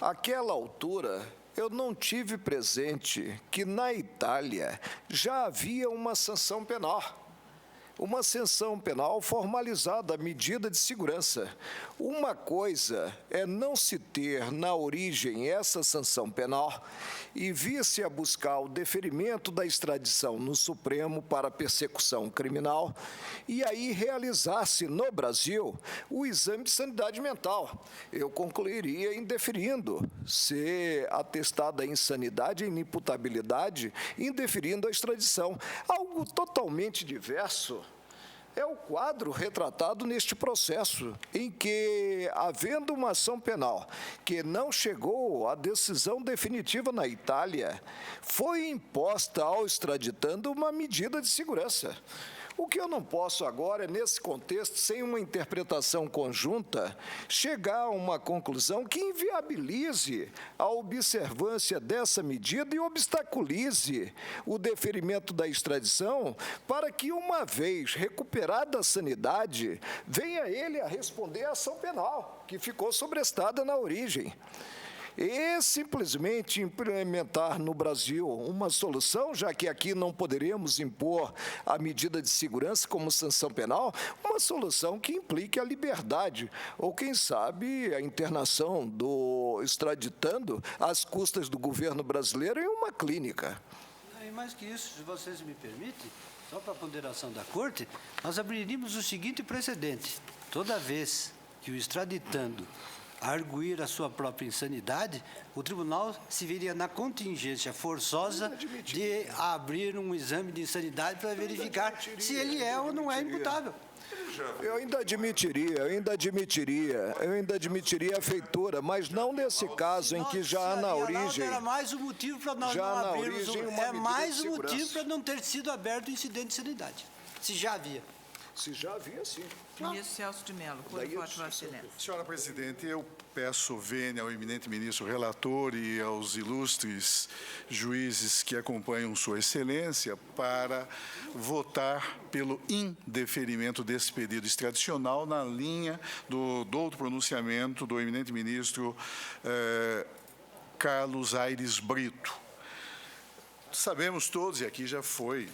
D: Àquela altura, eu não tive presente que, na Itália, já havia uma sanção penal. Uma sanção penal formalizada, medida de segurança. Uma coisa é não se ter na origem essa sanção penal e vir-se a buscar o deferimento da extradição no Supremo para persecução criminal e aí realizar-se no Brasil o exame de sanidade mental. Eu concluiria indeferindo, se atestada a insanidade e inimputabilidade, indeferindo a extradição. Algo totalmente diverso é o quadro retratado neste processo, em que, havendo uma ação penal que não chegou à decisão definitiva na Itália, foi imposta ao extraditando uma medida de segurança. O que eu não posso agora, nesse contexto, sem uma interpretação conjunta, chegar a uma conclusão que inviabilize a observância dessa medida e obstaculize o deferimento da extradição para que, uma vez recuperada a sanidade, venha ele a responder à ação penal, que ficou sobrestada na origem. E simplesmente implementar no Brasil uma solução, já que aqui não poderemos impor a medida de segurança como sanção penal, uma solução que implique a liberdade, ou quem sabe a internação do extraditando às custas do governo brasileiro em uma clínica.
G: E mais que isso, se vocês me permitem, só para a ponderação da Corte, nós abriríamos o seguinte precedente: toda vez que o extraditando arguir a sua própria insanidade, o tribunal se veria na contingência forçosa de abrir um exame de insanidade para verificar se ele é ou não é imputável.
D: Eu ainda admitiria a feitura, mas não nesse caso em que já há na origem.
G: Era mais um motivo para nós não abrirmos. É mais um motivo para não ter sido aberto o incidente de sanidade. Se já havia.
D: Se já havia, sim.
A: Ministro Celso de Mello, por voto, Vossa Excelência.
F: Senhora Presidente, eu peço vênia ao eminente ministro relator e aos ilustres juízes que acompanham Sua Excelência para votar pelo indeferimento desse pedido extradicional na linha do outro pronunciamento do eminente ministro Carlos Aires Brito. Sabemos todos, e aqui já foi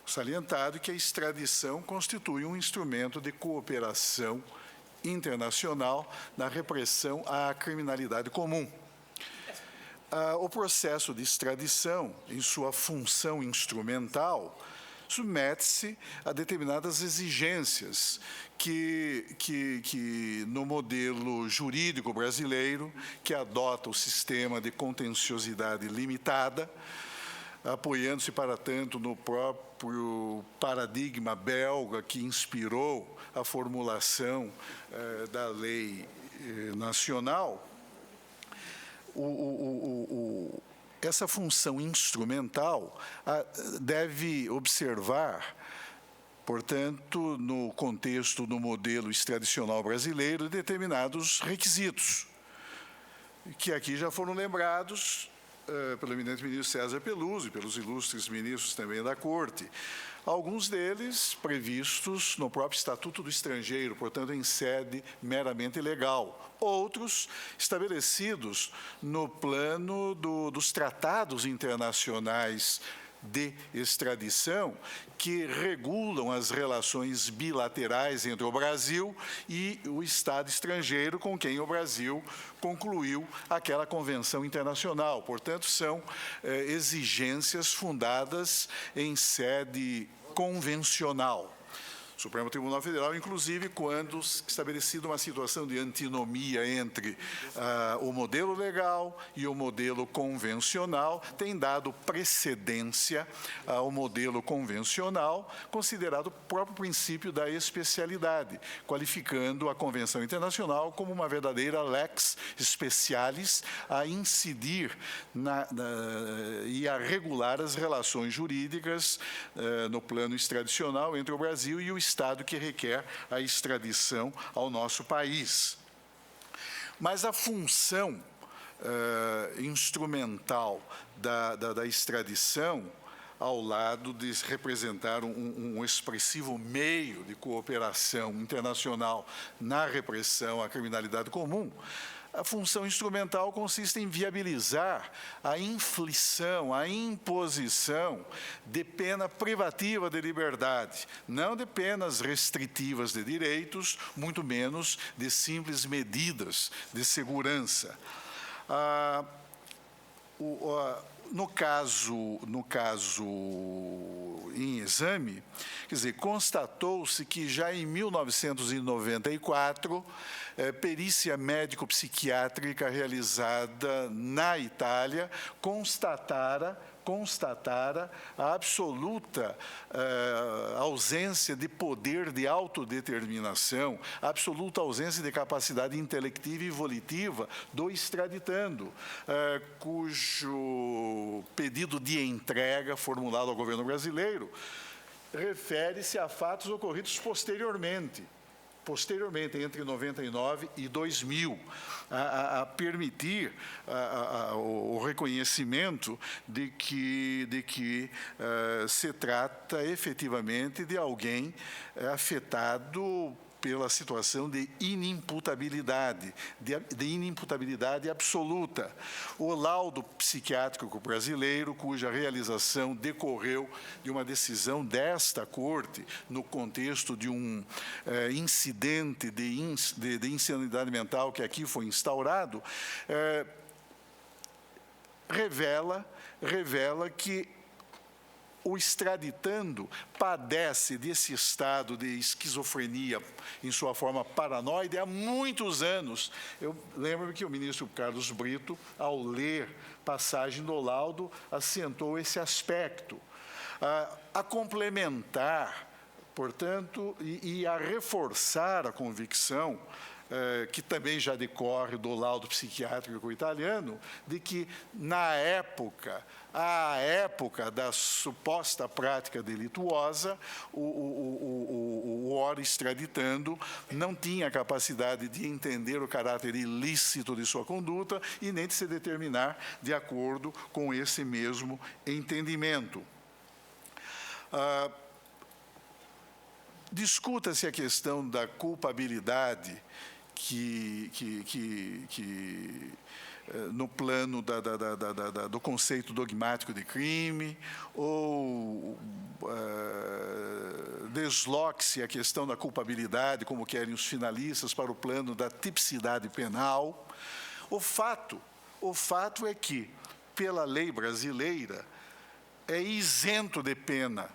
F: salientado, que a extradição constitui um instrumento de cooperação internacional na repressão à criminalidade comum. O processo de extradição, em sua função instrumental, submete-se a determinadas exigências que no modelo jurídico brasileiro, que adota o sistema de contenciosidade limitada, apoiando-se, para tanto, no próprio paradigma belga que inspirou a formulação da lei nacional, essa função instrumental deve observar, portanto, no contexto do modelo extradicional brasileiro, determinados requisitos, que aqui já foram lembrados pelo eminente ministro César Peluso e pelos ilustres ministros também da Corte. Alguns deles previstos no próprio Estatuto do Estrangeiro, portanto, em sede meramente legal. Outros estabelecidos no plano dos tratados internacionais de extradição, que regulam as relações bilaterais entre o Brasil e o Estado estrangeiro com quem o Brasil concluiu aquela convenção internacional. Portanto, são exigências fundadas em sede convencional. O Supremo Tribunal Federal, inclusive, quando estabelecida uma situação de antinomia entre o modelo legal e o modelo convencional, tem dado precedência ao modelo convencional, considerado o próprio princípio da especialidade, qualificando a Convenção Internacional como uma verdadeira lex specialis a incidir e a regular as relações jurídicas no plano extradicional entre o Brasil e o Estado que requer a extradição ao nosso país. Mas a função instrumental da extradição ao lado de representar um expressivo meio de cooperação internacional na repressão à criminalidade comum, a função instrumental consiste em viabilizar a inflição, a imposição de pena privativa de liberdade, não de penas restritivas de direitos, muito menos de simples medidas de segurança. No caso em exame, quer dizer, constatou-se que já em 1994, perícia médico-psiquiátrica realizada na Itália constatara a absoluta ausência de poder de autodeterminação, a absoluta ausência de capacidade intelectiva e volitiva do extraditando, cujo pedido de entrega formulado ao governo brasileiro refere-se a fatos ocorridos posteriormente, entre 99 e 2000, a permitir o reconhecimento de que se trata efetivamente de alguém afetado pela situação de inimputabilidade, de inimputabilidade absoluta. O laudo psiquiátrico brasileiro, cuja realização decorreu de uma decisão desta Corte, no contexto de um incidente de insanidade mental que aqui foi instaurado, revela que o extraditando padece desse estado de esquizofrenia em sua forma paranoide há muitos anos. Eu lembro que o ministro Carlos Brito, ao ler passagem do laudo, acentou esse aspecto. A complementar, portanto, e a reforçar a convicção que também já decorre do laudo psiquiátrico italiano, de que, à época da suposta prática delituosa, o ora extraditando não tinha capacidade de entender o caráter ilícito de sua conduta e nem de se determinar de acordo com esse mesmo entendimento. Discuta-se a questão da culpabilidade no plano do conceito dogmático de crime, ou desloque-se a questão da culpabilidade, como querem os finalistas, para o plano da tipicidade penal. O fato é que, pela lei brasileira, é isento de pena.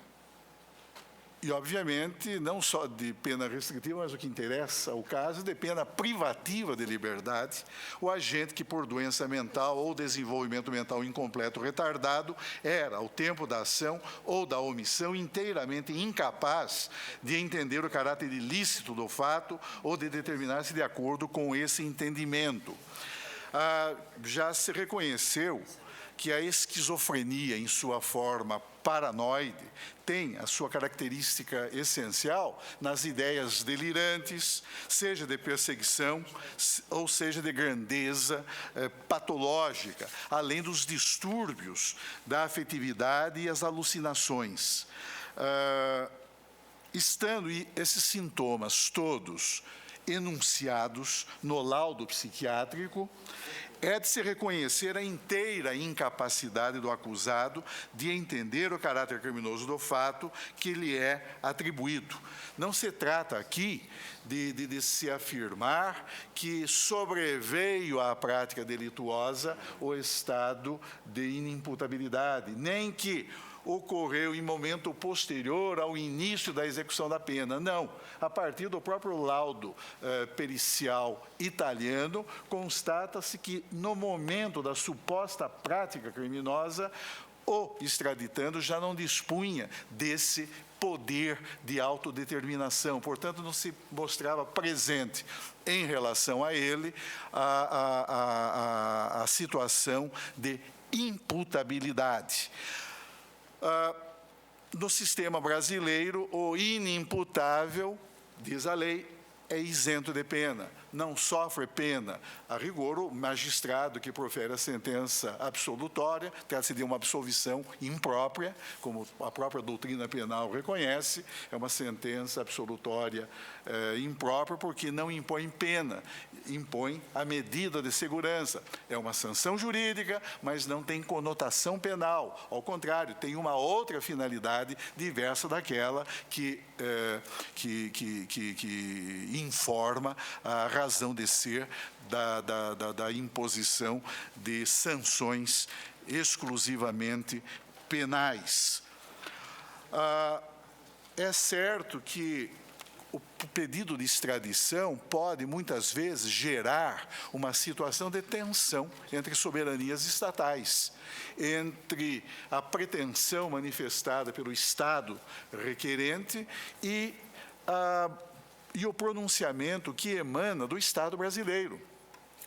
F: E, obviamente, não só de pena restritiva, mas o que interessa ao caso, de pena privativa de liberdade, o agente que, por doença mental ou desenvolvimento mental incompleto ou retardado, era, ao tempo da ação ou da omissão, inteiramente incapaz de entender o caráter ilícito do fato ou de determinar-se de acordo com esse entendimento. Já se reconheceu que a esquizofrenia, em sua forma paranoide, tem a sua característica essencial nas ideias delirantes, seja de perseguição, ou seja de grandeza patológica, além dos distúrbios da afetividade e as alucinações. Estando esses sintomas todos enunciados no laudo psiquiátrico, é de se reconhecer a inteira incapacidade do acusado de entender o caráter criminoso do fato que lhe é atribuído. Não se trata aqui de se afirmar que sobreveio à prática delituosa o estado de inimputabilidade, nem que ocorreu em momento posterior ao início da execução da pena. Não. A partir do próprio laudo pericial italiano, constata-se que, no momento da suposta prática criminosa, o extraditando já não dispunha desse poder de autodeterminação. Portanto, não se mostrava presente em relação a ele a situação de imputabilidade. No sistema brasileiro, o inimputável, diz a lei, é isento de pena, não sofre pena. A rigor, o magistrado que profere a sentença absolutória trata-se de uma absolvição imprópria, como a própria doutrina penal reconhece, é uma sentença absolutória imprópria porque não impõe pena, impõe a medida de segurança. É uma sanção jurídica, mas não tem conotação penal. Ao contrário, tem uma outra finalidade diversa daquela que informa a razão de ser da imposição de sanções exclusivamente penais. É certo que o pedido de extradição pode, muitas vezes, gerar uma situação de tensão entre soberanias estatais, entre a pretensão manifestada pelo Estado requerente e o pronunciamento que emana do Estado brasileiro.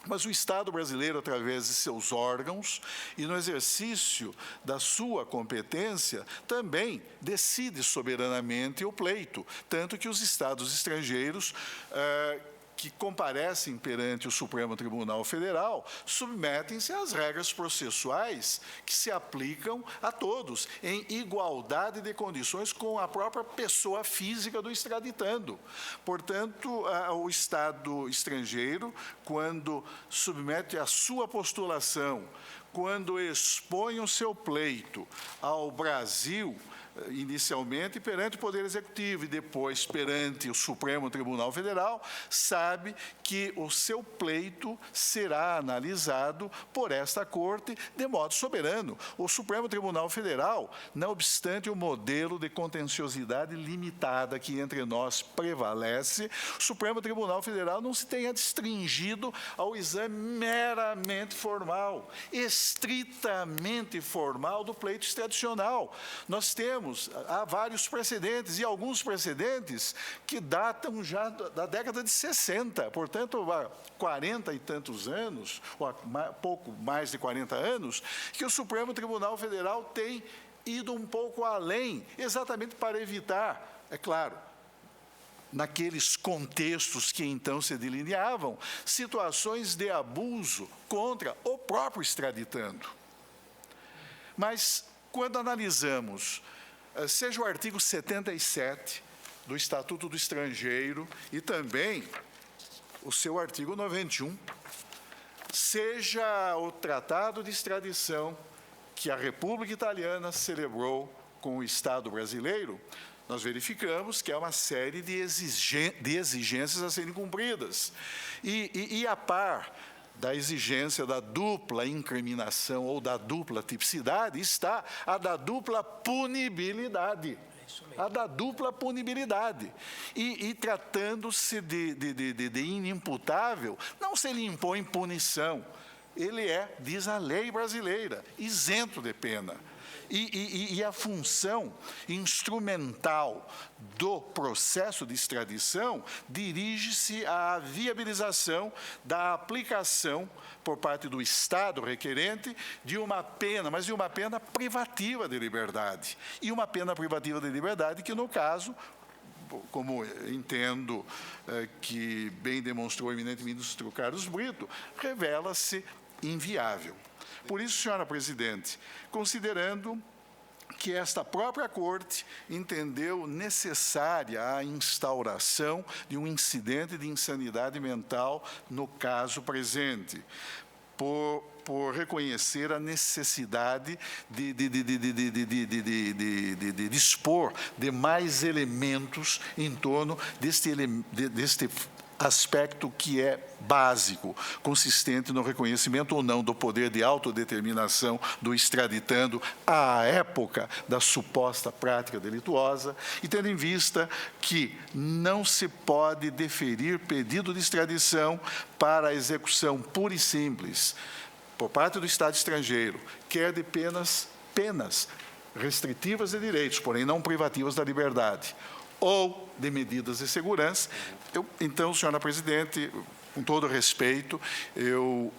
F: Mas o Estado brasileiro, através de seus órgãos e no exercício da sua competência, também decide soberanamente o pleito, tanto que os Estados estrangeiros que comparecem perante o Supremo Tribunal Federal submetem-se às regras processuais que se aplicam a todos, em igualdade de condições com a própria pessoa física do extraditando. Portanto, o Estado estrangeiro, quando submete a sua postulação, quando expõe o seu pleito ao Brasil, inicialmente perante o Poder Executivo e depois perante o Supremo Tribunal Federal, sabe que o seu pleito será analisado por esta Corte de modo soberano. O Supremo Tribunal Federal, não obstante o modelo de contenciosidade limitada que entre nós prevalece, o Supremo Tribunal Federal não se tem adstringido ao exame meramente formal, estritamente formal do pleito extradicional. Nós há vários precedentes, e alguns precedentes que datam já da década de 60, portanto, há 40 e tantos anos, ou há pouco mais de 40 anos, que o Supremo Tribunal Federal tem ido um pouco além, exatamente para evitar, é claro, naqueles contextos que então se delineavam, situações de abuso contra o próprio extraditando. Mas, quando analisamos seja o artigo 77 do Estatuto do Estrangeiro e também o seu artigo 91, seja o Tratado de Extradição que a República Italiana celebrou com o Estado brasileiro, nós verificamos que há uma série de exigências a serem cumpridas. E a par da exigência da dupla incriminação ou da dupla tipicidade, está a da dupla punibilidade. A da dupla punibilidade. E tratando-se de inimputável, não se lhe impõe punição. Ele é, diz a lei brasileira, isento de pena. E a função instrumental do processo de extradição dirige-se à viabilização da aplicação por parte do Estado requerente de uma pena, mas de uma pena privativa de liberdade. E uma pena privativa de liberdade que, no caso, como entendo que bem demonstrou o eminente ministro Carlos Brito, revela-se inviável. Por isso, senhora presidente, considerando que esta própria Corte entendeu necessária a instauração de um incidente de insanidade mental no caso presente, por reconhecer a necessidade de dispor de mais elementos em torno deste aspecto que é básico, consistente no reconhecimento ou não do poder de autodeterminação do extraditando à época da suposta prática delituosa, e tendo em vista que não se pode deferir pedido de extradição para a execução pura e simples, por parte do Estado estrangeiro, quer de penas restritivas de direitos, porém não privativas da liberdade, ou de medidas de segurança. Então, senhora presidente, com todo respeito, eu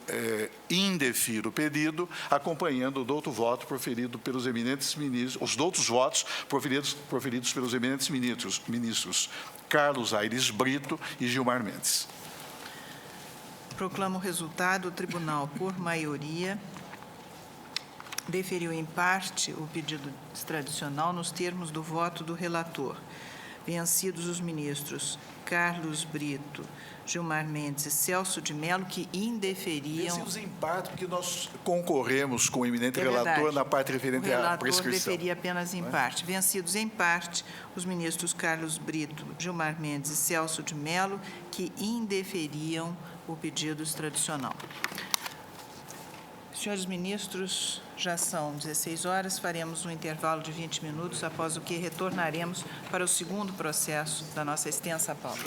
F: indefiro o pedido, acompanhando o douto voto proferido pelos eminentes ministros, os doutos votos proferidos pelos eminentes ministros Carlos Aires Brito e Gilmar Mendes.
A: Proclamo o resultado. O tribunal, por maioria, deferiu em parte o pedido extradicional nos termos do voto do relator. Vencidos os ministros Carlos Brito, Gilmar Mendes e Celso de Mello, que indeferiam...
F: Vencidos em parte, porque nós concorremos com o eminente relator
A: verdade.
F: na parte referente à prescrição.
A: O relator deferia apenas em parte. Vencidos em parte, os ministros Carlos Brito, Gilmar Mendes e Celso de Mello, que indeferiam o pedido extradicional. Senhores ministros, já são 16 horas, faremos um intervalo de 20 minutos, após o que retornaremos para o segundo processo da nossa extensa pauta.